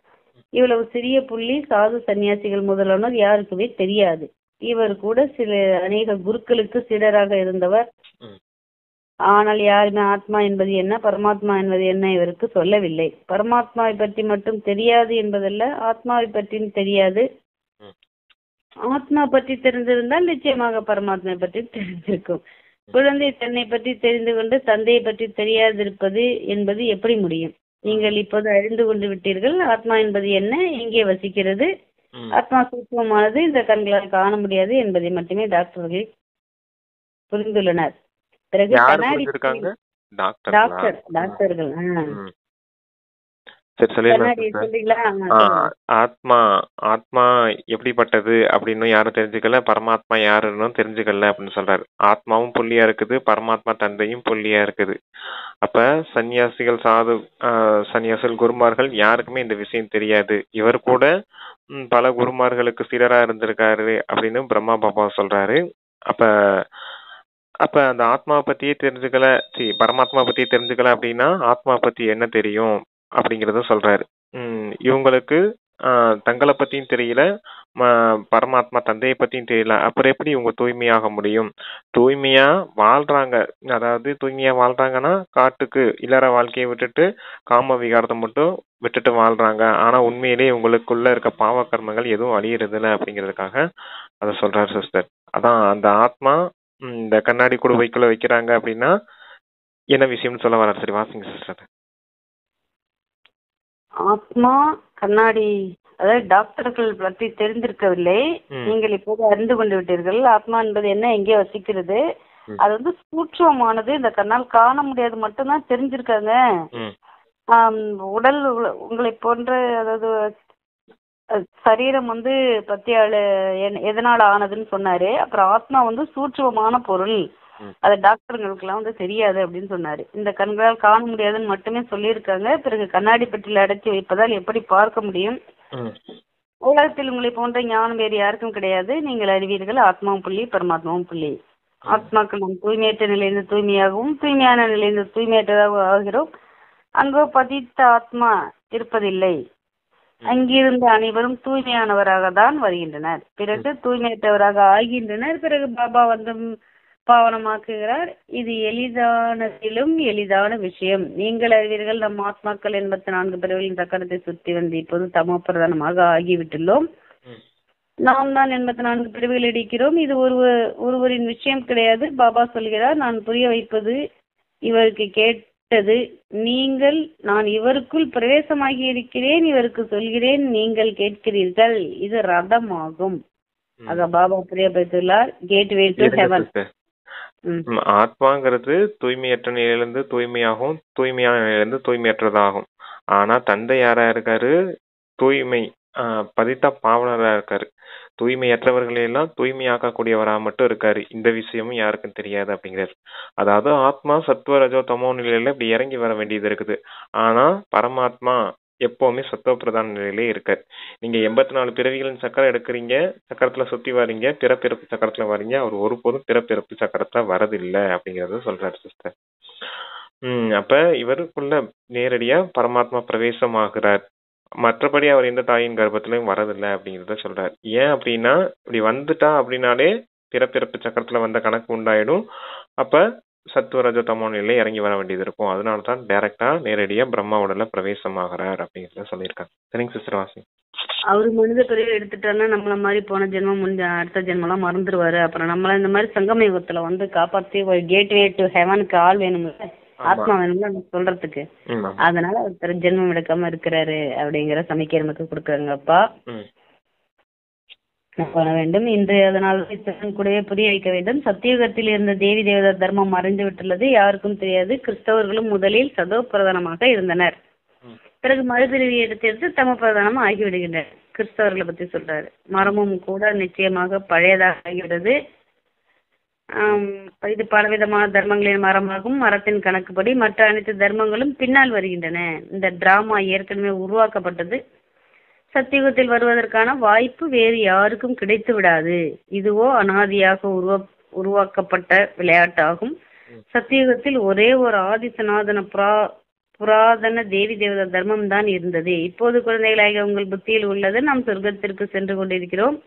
இவ்வளவு சிறிய புள்ளி சாது சன்னியாசிகள் முதலானோர் யாருக்குமே தெரியாது. இவர் கூட சில அநேக குருக்களுக்கு சீடராக இருந்தவர். ஆனால் யாருமே ஆத்மா என்பது என்ன, பரமாத்மா என்பது என்ன இவருக்கு சொல்லவில்லை. பரமாத்மாவை பற்றி மட்டும் தெரியாது என்பதல்ல, ஆத்மாவை பற்றியும் தெரியாது. ஆத்மா பற்றி தெரிந்திருந்தால் நிச்சயமாக பரமாத்மா பற்றி தெரிந்திருக்கும். குழந்தை தன்னை பற்றி தெரிந்து கொண்டு தந்தையை பற்றி தெரியாதிருப்பது என்பது எப்படி முடியும்? நீங்கள் இப்போது அறிந்து கொண்டு விட்டீர்கள். ஆத்மா என்பது என்ன, எங்கே வசிக்கிறது, ஆத்மா சூட்சமானது, இந்த கண்களால் காண முடியாது என்பதை மட்டுமே டாக்டர்கள் புரிந்துள்ளனர். பிறகு கண்ணாடி டாக்டர்கள் ஆத்மா ஆத்மா எப்படிப்பட்டது அப்படின்னு யாரும் தெரிஞ்சுக்கல, பரமாத்மா யாருன்னு தெரிஞ்சுக்கல அப்படின்னு சொல்றாரு. ஆத்மாவும் புள்ளியா இருக்குது, பரமாத்மா தந்தையும் புள்ளியா இருக்குது. அப்ப சன்னியாசிகள் சன்னியாசிகள் குருமார்கள் யாருக்குமே இந்த விஷயம் தெரியாது. இவர் கூட பல குருமார்களுக்கு சீடரா இருந்திருக்காரு அப்படின்னு பிரம்மா பாபா சொல்றாரு. அப்ப அந்த ஆத்மாவை பத்தியே தெரிஞ்சுக்கல, பரமாத்மா பத்தியே தெரிஞ்சுக்கல அப்படின்னா ஆத்மா பத்தி என்ன தெரியும் அப்படிங்கறத சொல்றாரு. இவங்களுக்கு தங்களை பத்தியும் தெரியல, பரமாத்மா தந்தையை பத்தியும் தெரியல. அப்புறம் எப்படி இவங்க தூய்மையாக முடியும்? தூய்மையா வாழ்றாங்க, அதாவது தூய்மையா வாழ்றாங்கன்னா காட்டுக்கு இல்லற வாழ்க்கையை விட்டுட்டு காம விகாரத்தை மட்டும் விட்டுட்டு வாழ்றாங்க. ஆனா உண்மையிலேயே இவங்களுக்குள்ள இருக்க பாவ கர்மங்கள் எதுவும் அழியறது இல்லை அப்படிங்கிறதுக்காக அதை சொல்றாரு சிஸ்டர். அதான் அந்த ஆத்மா இந்த கண்ணாடி கூட வைக்கிறாங்க அப்படின்னா என்ன விஷயம்னு சொல்ல வர. சரி வாசிங்க சிஸ்டர். ஆத்மா கண்ணாடி, அதாவது டாக்டர்கள் பற்றி தெரிந்திருக்கவில்லை, நீங்கள் இப்போது அறிந்து கொண்டு விட்டீர்கள். ஆத்மா என்பது என்ன, எங்கே வசிக்கிறது, அது வந்து சூட்சமானது, இந்த கண்ணால் காண முடியாது மட்டும்தான் தெரிஞ்சிருக்காங்க. உடல் உங்களை போன்ற, அதாவது சரீரம் வந்து பத்தியால எதனால ஆனதுன்னு சொன்னாரு. அப்புறம் ஆத்மா வந்து சூட்சமான பொருள், அது டாக்டர்களுக்கு எல்லாம் வந்து தெரியாது அப்படின்னு சொன்னாரு. இந்த கண்களால் காண முடியாதுன்னு மட்டுமே சொல்லியிருக்காங்க. பிறகு கண்ணாடி பெட்டியில் அடைச்சி வைப்பதால் எப்படி பார்க்க முடியும்? உலகத்தில் உங்களை போன்ற ஞானம் வேறு யாருக்கும் கிடையாது. நீங்கள் அறிவீர்கள், ஆத்மாவும் புள்ளி, பரமாத்மாவும் புள்ளி. ஆத்மாக்கள் நாம் தூய்மையற்ற நிலையிலிருந்து தூய்மையாகவும், தூய்மையான நிலையிலிருந்து தூய்மையற்றதாக ஆகிறோம். அங்கோ பதித்த ஆத்மா இருப்பதில்லை. அங்கிருந்து அனைவரும் தூய்மையானவராக தான் வருகின்றனர், பிறகு தூய்மையற்றவராக ஆகின்றனர். பிறகு பாபா வந்து பாவனமாக்குகிறார். இது எளிதானதிலும் எளிதான விஷயம். நீங்கள் அறிவீர்கள், நம் ஆத்மாக்கள் 84 பிறவிகளின் சக்கரத்தை சுற்றி வந்து இப்போது தமோ பிரதானமாக ஆகிவிட்டுள்ளோம். நாம் தான் 84 பிறவிகள் எடுக்கிறோம். இது ஒருவரின் விஷயம் கிடையாது. பாபா சொல்கிறார், நான் புரிய வைப்பது இவருக்கு கேட்டது. நான் இவருக்குள் பிரவேசமாகி இருக்கிறேன், இவருக்கு சொல்கிறேன், நீங்கள் கேட்கிறீர்கள். இது ரதம் ஆகும். ஆக பாபா புரிய வைத்துள்ளார், கேட்வே டு ஹெவன். ஆத்மாங்கிறது தூய்மையற்ற நிலையிலிருந்து தூய்மையாகும், தூய்மையான நிலையிலிருந்து தூய்மையற்றதாகும். ஆனா தந்தை யாரா இருக்காரு? தூய்மை, பதித்த பாவலரா இருக்காரு. தூய்மையற்றவர்களை எல்லாம் தூய்மையாக்கக்கூடியவரா மட்டும் இருக்காரு. இந்த விஷயமும் யாருக்கும் தெரியாது அப்படிங்கிறாரு. அதாவது ஆத்மா சத்துவ ரஜோ தமோ நிலையில இப்படி இறங்கி வர வேண்டியது இருக்குது. ஆனா பரமாத்மா எப்பவுமே சத்துவ பிரதான நிலையிலே இருக்காரு. நீங்க 84 பிறவிகளின் சக்கரம் எடுக்கிறீங்க, சக்கரத்துல சுத்தி வரீங்க, பிறப்பிறப்பு சக்கரத்துல வரீங்க. அவர் ஒருபோதும் பிறப்பிறப்பு சக்கரத்துல வரதில்லை அப்படிங்கறத சொல்றாரு சிஸ்டர். அப்ப இவருக்குள்ள நேரடியா பரமாத்மா பிரவேசம் ஆகிறார். மற்றபடி அவர் எந்த தாயின் கர்ப்பத்திலையும் வரதில்லை அப்படிங்கிறத சொல்றாரு. ஏன் அப்படின்னா இப்படி வந்துட்டா அப்படின்னாலே பிறப்பிறப்பு சக்கரத்துல வந்த கணக்கு உண்டாயிடும். அப்ப சத்துவ ரஜ தமோ நிலையில இறங்கி வர வேண்டியது இருக்கும். அதனாலதான் டைரக்டா நேரடியா பிரம்மாவோட பிரவேசம் ஆகிறார் அப்படிங்கிறத சொல்லியிருக்காங்க. சரிங்க சிஸ்டர் வாசி. அவரு மனித பிறவி எடுத்துட்டாருன்னா நம்மள மாதிரி போன ஜென்மம் முடிஞ்ச அடுத்த ஜென்மெல்லாம் மறந்துடுவாரு. அப்புறம் நம்மள இந்த மாதிரி சங்கம யுகத்துல வந்து காப்பாத்தி ஒரு கேட்வே டு ஹெவனுக்கு ஆள் வேணும்ல, ஆத்மா வேணும்ல சொல்றதுக்கு. அதனால அவர் ஜென்மம் எடுக்காம இருக்கிறாரு அப்படிங்கிற சமைக்க நமக்கு கொடுக்குறாங்கப்பா பண்ண வேண்டும் இன்று. அதனால் கூடவே புரிய வைக்க வேண்டும். சத்தியுகத்தில் இருந்த தேவி தேவதா தர்மம் மறைந்து விட்டுள்ளது, யாருக்கும் தெரியாது. கிறிஸ்தவர்களும் முதலில் சதோ பிரதானமாக இருந்தனர், பிறகு மறுபிரிவி எடுத்து தம பிரதானம் ஆகிவிடுகின்றனர். கிறிஸ்தவர்களை பத்தி சொல்றாரு. மரமும் கூட நிச்சயமாக பழையதாக ஆகிவிடுது. இது பலவிதமான தர்மங்களின் மரமாகும். மரத்தின் கணக்குப்படி மற்ற அனைத்து தர்மங்களும் பின்னால் வருகின்றன. இந்த டிராமா ஏற்கனவே உருவாக்கப்பட்டது. சத்தியுகத்தில் வருவதற்கான வாய்ப்பு வேறு யாருக்கும் கிடைத்து விடாது. இதுவோ அனாதியாக உருவாக்கப்பட்ட விளையாட்டாகும். சத்தியுகத்தில் ஒரே ஒரு ஆதி சனாதன புராதன தேவி தேவதா தர்மம் தான் இருந்தது. இப்போது குழந்தைகளாக உங்கள் புத்தியில் உள்ளது, நாம் சொர்க்கத்திற்கு சென்று கொண்டிருக்கிறோம்.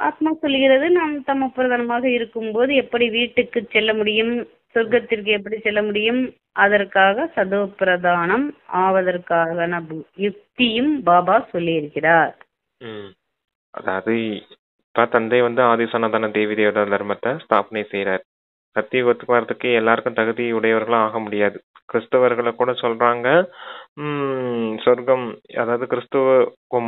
ஆத்மா சொல்கிறது, நாம் தம பிரதானமாக இருக்கும் போது எப்படி வீட்டுக்கு செல்ல முடியும், சொர்க்கத்திற்கு எப்படி செல்ல முடியும்? அதற்காக சதோ பிரதானம் ஆவதற்காக யுக்தியும் பாபா சொல்லி இருக்கிறார். அதாவது இப்ப தந்தை வந்து ஆதிசனாதன தேவி தேவதா தர்மத்தை ஸ்தாபனை செய்யறார். சத்தியுகத்துக்கு வரதுக்கு எல்லாருக்கும் தகுதி உடையவர்களும் ஆக முடியாது. கிறிஸ்தவர்களை கூட சொல்றாங்க சொர்க்கம், அதாவது கிறிஸ்துவ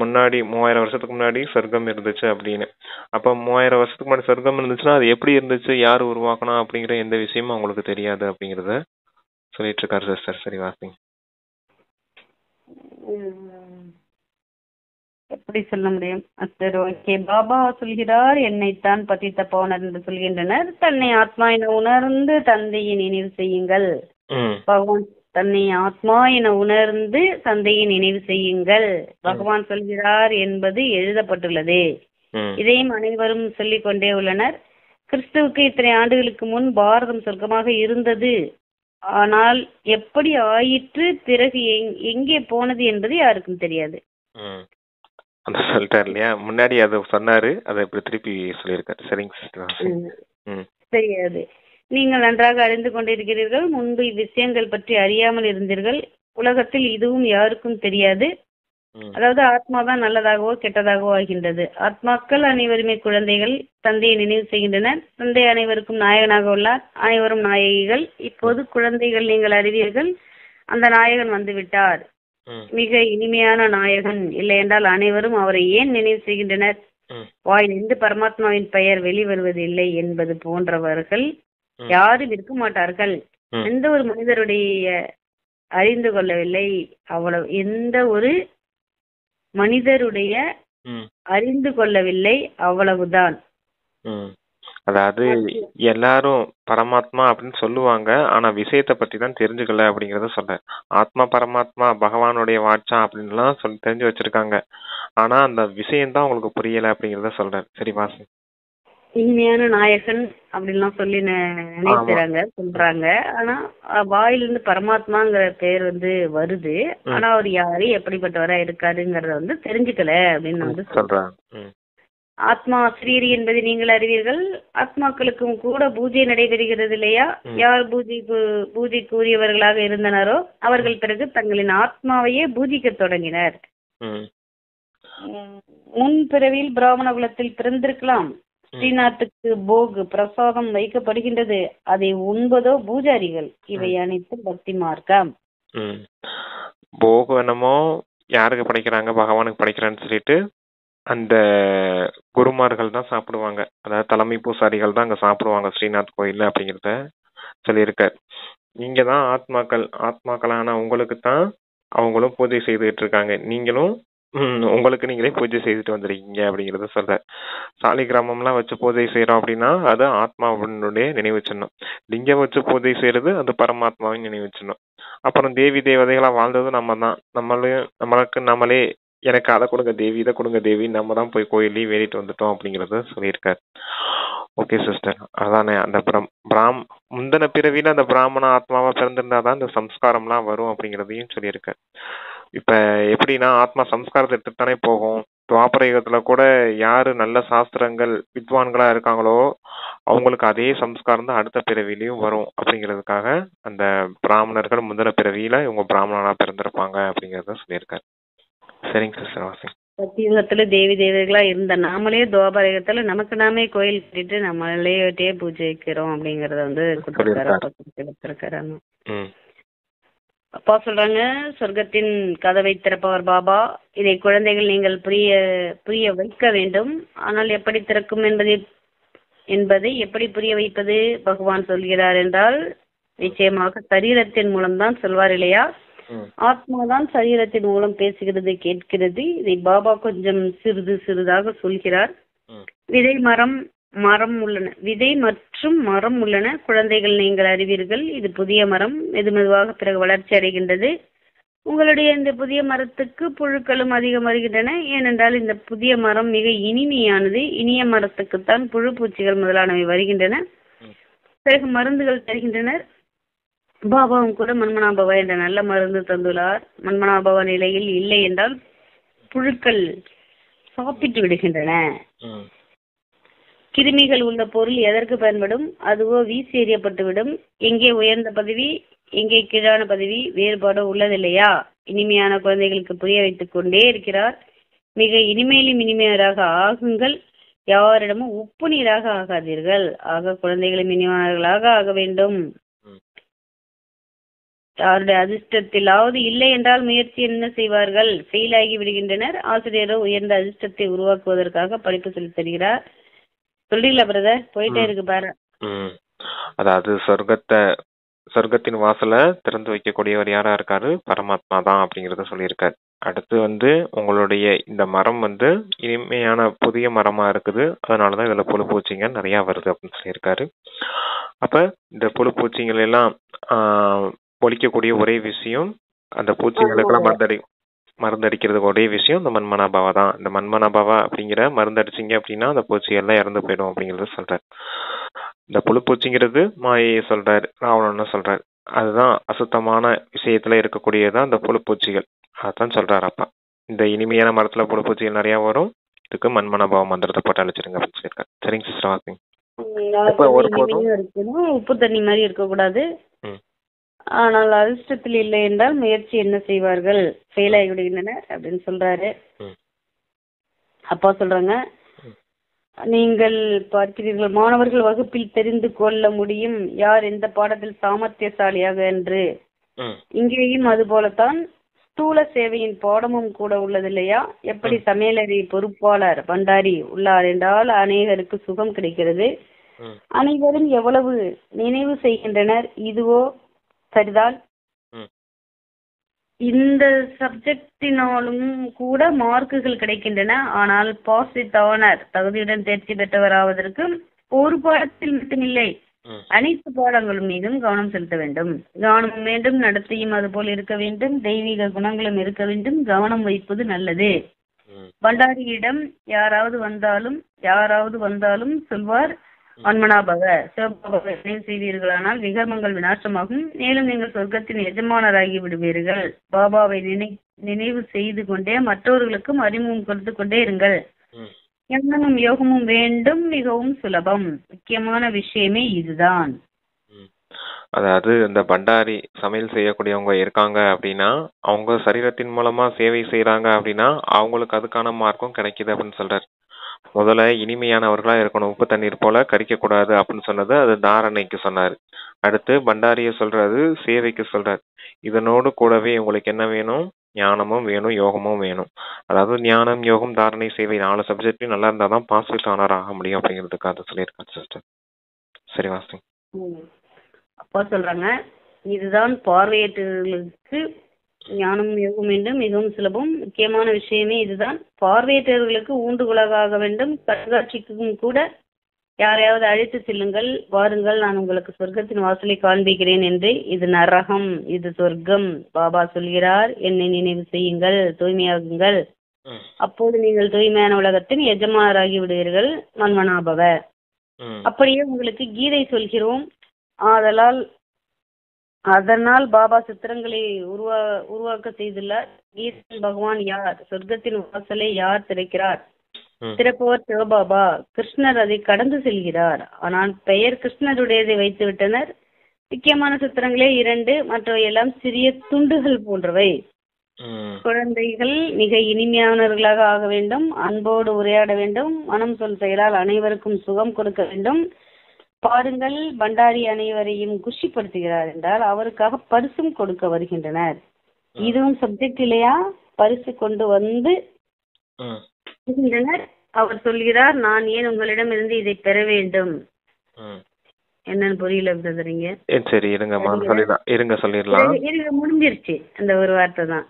முன்னாடி 3000 வருஷத்துக்கு முன்னாடி சொர்க்கம் இருந்துச்சு அப்படின்னு. அப்ப 3000 வருஷத்துக்கு முன்னாடி சொர்க்கம் இருந்துச்சுன்னா அது எப்படி இருந்துச்சு, யார் உருவாக்கணும் அப்படிங்கிற எந்த விஷயமும் அவங்களுக்கு தெரியாது அப்படிங்கறத சொல்லிட்டு இருக்காரு சிஸ்டர். சரி வாசிங்க. எப்படி சொல்ல முடியும்? சரி, ஓகே. பாபா சொல்கிறார், என்னைத்தான் பதித்த பவனர் என்று சொல்கின்றனர். தன்னை ஆத்மா என உணர்ந்து தந்தையை நினைவு செய்யுங்கள். பகவான் தன்னை ஆத்மா என உணர்ந்து தந்தையை நினைவு செய்யுங்கள் பகவான் சொல்கிறார் என்பது எழுதப்பட்டுள்ளது. இதையும் அனைவரும் சொல்லிக் கொண்டே உள்ளனர். கிறிஸ்துவுக்கு இத்தனை ஆண்டுகளுக்கு முன் பாரதம் சொர்க்கமாக இருந்தது, ஆனால் எப்படி ஆயிற்று, பிறகு எங்கே போனது என்பது யாருக்கும் தெரியாது. சொல்லிட்டாரு இல்லையா, முன்னாடி அதை சொன்னாரு, அதை இப்படி திருப்பி சொல்லியிருக்காரு. சரிங்க சிஸ்டர். தெரியாது. நீங்கள் நன்றாக அறிந்து கொண்டிருக்கிறீர்கள். முன்பு இவ்விஷயங்கள் பற்றி அறியாமல் இருந்தீர்கள். உலகத்தில் இதுவும் யாருக்கும் தெரியாது. அதாவது ஆத்மாதான் நல்லதாகவோ கெட்டதாகவோ ஆகின்றது. ஆத்மாக்கள் அனைவருமே குழந்தைகள், தந்தையை நினைவு செய்கின்றனர். தந்தை அனைவருக்கும் நாயகனாக உள்ளார், அனைவரும் நாயகிகள். இப்போது குழந்தைகள், நீங்கள் அறிவீர்கள், அந்த நாயகன் வந்து விட்டார், மிக இனிமையான நாயகன். இல்லை என்றால் அனைவரும் அவரை ஏன் நினைவு செய்கின்றனர்? வாயிலிருந்து பரமாத்மாவின் பெயர் வெளிவருவதில்லை என்பது போன்றவர்கள் யாரும் இருக்க மாட்டார்கள். எந்த ஒரு மனிதருடைய அறிந்து கொள்ளவில்லை, அவ்வளவு எந்த ஒரு மனிதருடைய அறிந்து கொள்ளவில்லை, அவ்வளவுதான். அதாவது எல்லாரும் பரமாத்மா அப்படின்னு சொல்லுவாங்க, ஆனா விஷயத்தை பத்தி தான் தெரிஞ்சுக்கல அப்படிங்கறத சொல்ற. ஆத்மா பரமாத்மா பகவானுடைய வாட்சா அப்படின்லாம் சொல்லி தெரிஞ்சு வச்சிருக்காங்க, ஆனா அந்த விஷயம் தான் உங்களுக்கு புரியல அப்படிங்கறத சொல்ற. சரி வாசு. இனிமையான நாயகன் அப்படின்லாம் சொல்லி நினைக்கிறாங்க, சொல்றாங்க. ஆனா வாயிலிருந்து பரமாத்மாங்கிற பேர் வந்து வருது, ஆனா அவர் யாரு, எப்படிப்பட்டவரா இருக்காருங்கிறத வந்து தெரிஞ்சுக்கல அப்படின்னு வந்து சொல்றாங்க. ஆத்மா ஆசிரியர் என்பதை நீங்கள் அறிவீர்கள். ஆத்மாக்களுக்கும் கூட பூஜை நடைபெறுகிறது இல்லையா? யார் பூஜைக்கு உரியவர்களாக இருந்தனரோ அவர்கள் பிறகு தங்களின் ஆத்மாவையே பூஜிக்க தொடங்கினர். முன் பிறவியில் பிராமண குலத்தில் பிறந்திருக்கலாம். ஸ்ரீநாத்துக்கு போக் பிரசாதம் வைக்கப்படுகின்றது, அதை உண்பதோ பூஜாரிகள். இவை அனைத்தும் பக்தி மார்க்கம். போக் என்னமோ யாருக்கு படைக்கிறாங்க, பகவானுக்கு படைக்கிறான்னு சொல்லிட்டு அந்த குருமார்கள் தான் சாப்பிடுவாங்க, அதாவது தலைமை பூசாரிகள் தான் அங்க சாப்பிடுவாங்க ஸ்ரீநாத் கோயில்ல அப்படிங்கிறத சொல்லியிருக்காரு. இங்கதான் ஆத்மாக்களான உங்களுக்கு தான் அவங்களும் பூஜை செய்துட்டு இருக்காங்க, நீங்களும் உங்களுக்கு நீங்களே பூஜை செய்துட்டு வந்திருக்கீங்க அப்படிங்கறத சொல்ற. சாலி கிராமம்லாம் வச்சு பூஜை செய்யறோம் அப்படின்னா அது ஆத்மாவினுடைய நினைவு சின்னம். லிங்கம் வச்சு பூஜை செய்யறது அது பரமாத்மாவின் நினைவு சின்னம். அப்புறம் தேவி தேவதைகளா வாழ்ந்தது நம்ம தான். நம்மளுக்கு நம்மளே எனக்கு அதை கொடுங்க தேவி, இதை கொடுங்க தேவி, நம்ம தான் போய் கோயிலையும் வேண்டிட்டு வந்துட்டோம் அப்படிங்கறத சொல்லியிருக்காரு. ஓகே சிஸ்டர், அதானே அந்த முந்தின பிறவியில அந்த பிராமண ஆத்மாவா பிறந்திருந்தாதான் இந்த சம்ஸ்காரம்லாம் வரும் அப்படிங்கறதையும் சொல்லியிருக்காரு. இப்ப எப்படின்னா ஆத்மா சம்ஸ்காரத்தை எடுத்துட்டானே போகும். துவாபர யுகத்துல கூட யாரு நல்ல சாஸ்திரங்கள் வித்வான்களா இருக்காங்களோ அவங்களுக்கு அதே சம்ஸ்காரம் தான் அடுத்த பிறவிலையும் வரும் அப்படிங்கிறதுக்காக அந்த பிராமணர்கள் முந்தின பிறவியில இவங்க பிராமணனா பிறந்திருப்பாங்க அப்படிங்கறத சொல்லியிருக்காரு. சரிங்க சிஸ்டர் வாசிங். சத்தியுகத்துல தேவி தேவர்களா இருந்த நாமளே துவாபரயுகத்துல நமக்கு நாமே கோயில் கட்டிட்டு நம்மளே பூஜை வைக்கிறோம் அப்படிங்கறத வந்து கொடுத்திருக்காரு. அப்பா சொல்றாங்க, சொர்க்கத்தின் கதவை திறப்பவர் பாபா. இதை குழந்தைகள் நீங்கள் புரிய வைக்க வேண்டும். ஆனால் எப்படி திறக்கும் என்பதை எப்படி புரிய வைப்பது? பகவான் சொல்கிறார் என்றால் நிச்சயமாக சரீரத்தின் மூலம்தான் சொல்வார் இல்லையா? ஆத்மாதான் சரீரத்தின் மூலம் பேசுகிறது, கேட்கிறது. இதை பாபா கொஞ்சம் சிறிதாக சொல்கிறார். விதை மற்றும் மரம் உள்ளன. குழந்தைகள் நீங்கள் அறிவீர்கள், இது புதிய மரம் மெதுவாக பிறகு வளர்ச்சி அடைகின்றது. உங்களுடைய இந்த புதிய மரத்துக்கு புழுக்களும் அதிகம் வருகின்றன. ஏனென்றால் இந்த புதிய மரம் மிக இனிமையானது. இனிய மரத்துக்குத்தான் புழு பூச்சிகள் முதலானவை வருகின்றன. பிறகு மருந்துகள் தருகின்றனர். பாபாவும் கூட மன்மனாபவா என்ற நல்ல மருந்து தந்துள்ளார். மன்மனாபவா நிலையில் இல்லை என்றால் புழுக்கள் சாப்பிட்டு விடுகின்றன. கிருமிகள் உள்ள பொருள் எதற்கு பயன்படும்? அதுவோ வீசி எறியப்பட்டுவிடும். எங்கே உயர்ந்த பதவி, எங்கே கீழான பதவி, வேறுபாடு உள்ளதில்லையா? இனிமையான குழந்தைகளுக்கு புரிய வைத்துக் கொண்டே இருக்கிறார். மிக இனிமையிலும் இனிமையராக ஆகுங்கள். யாரிடமும் உப்பு நீராக ஆகாதீர்கள். ஆக குழந்தைகளும் இனிமையானவர்களாக ஆக வேண்டும். யாருடைய அதிர்ஷ்டத்திலாவது இல்லை என்றால் முயற்சி என்ன செய்வார்கள்? ஃபெயில் ஆகி விடுகின்றனர். ஆசிரியரோ உயர்ந்த அதிர்ஷ்டத்தை உருவாக்குவதற்காக படிப்பு சொல்லித் தருகிறார். சொல்றீங்களா பிரதர்? போயிட்டே இருக்கு பாரு. அதாவது சொர்க்கத்தின் வாசலை திறந்து வைக்கக்கூடியவர் யாரா இருக்காரு? பரமாத்மா தான் அப்படிங்கறத சொல்லியிருக்காரு. அடுத்து உங்களுடைய இந்த மரம் இனிமையான புதிய மரமா இருக்குது. அதனாலதான் இதுல புழு பூச்சிங்க நிறைய வருது அப்படின்னு சொல்லியிருக்காரு. அப்ப இந்த புழு பூச்சிகள் எல்லாம் ஒழிக்கக்கூடிய ஒரே விஷயம், அந்த பூச்சிகளுக்கெல்லாம் மருந்தடிக்கிறதுக்கு ஒரே விஷயம் இந்த மன்மனாபாவா தான். இந்த மன்மனாபாவா அப்படிங்கிற மருந்தடிச்சிங்க அப்படின்னா அந்த பூச்சி எல்லாம் இறந்து போயிடும் அப்படிங்கறத சொல்றாரு. இந்த புழு பூச்சிங்கிறது மாயையை சொல்றாரு, ராவணன்னு சொல்றாரு. அதுதான் அசுத்தமான விஷயத்துல இருக்கக்கூடியதான் இந்த புழு பூச்சிகள். அதான் சொல்றாரு. அப்பா இந்த இனிமையான மரத்துல புழு பூச்சிகள் நிறைய வரும், இதுக்கு மன்மனாபாவ மந்திரத்தை போட்டு அழிச்சிருங்க அப்படின்னு சொல்லியிருக்காரு. சரிங்க சிஸ்டர் வாசிங். உப்பு தண்ணி மாதிரி இருக்கக்கூடாது. ஆனால் அதிர்ஷ்டத்தில் இல்லை என்றால் முயற்சி என்ன செய்வார்கள்? ஃபெயில் ஆகி விடுகின்றனர் அப்படின்னு சொல்றாரு. அப்பா சொல்றாங்க, நீங்கள் பார்க்கிறீர்கள், மாணவர்கள் வகுப்பில் தெரிந்து கொள்ள முடியும் யார் எந்த பாடத்தில் சாமர்த்தியசாலியாக என்று. இங்கேயும் அது போலத்தான் ஸ்தூல சேவையின் பாடமும் கூட உள்ளதில்லையா? எப்படி சமையலறை பொறுப்பாளர் பண்டாரி உள்ளார் என்றால் அநேகருக்கு சுகம் கிடைக்கிறது. அனைவரும் எவ்வளவு நினைவு செய்கின்றனர். இதுவோ சரிதான். இந்த சப்ஜெக்டினாலும் கூட மார்க்குகள் கிடைக்கின்றன. ஆனால் பாசிட் ஆனர் தகுதியுடன் தேர்ச்சி பெற்றவராவதற்கு ஒரு பாடத்தில் மட்டுமில்லை, அனைத்து பாடங்களும் மீதும் கவனம் செலுத்த வேண்டும். கவனம் வேண்டும், நடத்தையும் அதுபோல் இருக்க வேண்டும், தெய்வீக குணங்களும் இருக்க வேண்டும். கவனம் வைப்பது நல்லது. பண்டாரியிடம் யாராவது வந்தாலும் சொல்வார், மன்மனாபவ சிவபாபாவை நினைவு செய்வீர்களானால் விகர்மங்கள் விநாசமாகும். மேலும் நீங்கள் சொர்க்கத்தின் எஜமானராகி விடுவீர்கள். பாபாவை நினைவு செய்து கொண்டே மற்றவர்களுக்கும் அறிமுகம் கொடுத்து கொண்டே இருங்கள். ஞானமும் யோகமும் வேண்டும், மிகவும் சுலபம். முக்கியமான விஷயமே இதுதான். அதாவது இந்த பண்டாரி சமையல் செய்யக்கூடியவங்க இருக்காங்க அப்படின்னா அவங்க சரீரத்தின் மூலமா சேவை செய்யறாங்க அப்படின்னா அவங்களுக்கு அதுக்கான மார்க்கும் கிடைக்குது அப்படின்னு சொல்றாரு. முதல்ல இனிமையானவர்களா இருக்கணும், உப்பு தண்ணீர் போல கரிக்க கூடாது அப்படின்னு சொன்னது அது தாரணைக்கு சொன்னாரு. அடுத்து பண்டாரிய சொல்றது சேவைக்கு சொல்றாரு. இதனோடு கூடவே உங்களுக்கு என்ன வேணும்? ஞானமும் வேணும், யோகமும் வேணும். அதாவது ஞானம், யோகம், தாரணை, சேவை 4 சப்ஜெக்ட்லயும் நல்லா இருந்தாதான் பாசிட்டிவ் ஆனர் ஆக முடியும் அப்படிங்கிறதுக்கு அதை சொல்லியிருக்காரு சிஸ்டர். சரி வாசி. அப்பா சொல்றாங்க, இதுதான் பார்வையற்றவர்களுக்கு ஞானம் மிகவும் வேண்டும், மிகவும் சுலபம். முக்கியமான விஷயமே இதுதான். பார்வையற்றவர்களுக்கு ஊன்றுகோலாக ஆக வேண்டும். கண்காட்சிக்கும் கூட யாரையாவது அழைத்து செல்லுங்கள், வாருங்கள், நான் உங்களுக்கு சொர்க்கத்தின் வாசலை காண்பிக்கிறேன் என்று. இது நரகம், இது சொர்க்கம். பாபா சொல்கிறார், என்னை நினைவு செய்யுங்கள், தூய்மையாகுங்கள், அப்போது நீங்கள் தூய்மையான உலகத்தின் எஜமானராகி விடுவீர்கள். மன்மனாபவ. அப்படியே உங்களுக்கு கீதை சொல்கிறோம். அதனால் பாபா சித்திரங்களை உருவாக்க செய்துள்ளார். கீதையின் பகவான் யார்? சொர்க்கத்தின் வாசலை யார் திறக்கிறார்? திறப்பவர் சிவபாபா. கிருஷ்ணர் அதை கடந்து செல்கிறார். ஆனால் பெயர் கிருஷ்ணருடையதை வைத்து விட்டனர். முக்கியமான சித்திரங்களே 2, மற்றவை எல்லாம் சிறிய துண்டுகள் போன்றவை. குழந்தைகள் மிக இனிமையானவர்களாக ஆக வேண்டும், அன்போடு உரையாட வேண்டும், மனம் சொல் செயலால் அனைவருக்கும் சுகம் கொடுக்க வேண்டும். பாருங்கள், பண்டாரி அனைவரையும் குஷிப்படுத்துகிறார் என்றால் அவருக்காக பரிசும் கொடுக்க வருகின்றனர். இதுவும் சப்ஜெக்ட் இல்லையா? பரிசு கொண்டு வந்து அவர் சொல்கிறார், நான் ஏன் உங்களிடமிருந்து இதை பெற வேண்டும். என்னன்னு புரியல பிரதரிங்க. சரி, இருங்க சொல்லிடலாம். முடிஞ்சிருச்சு அந்த ஒரு வார்த்தை தான்.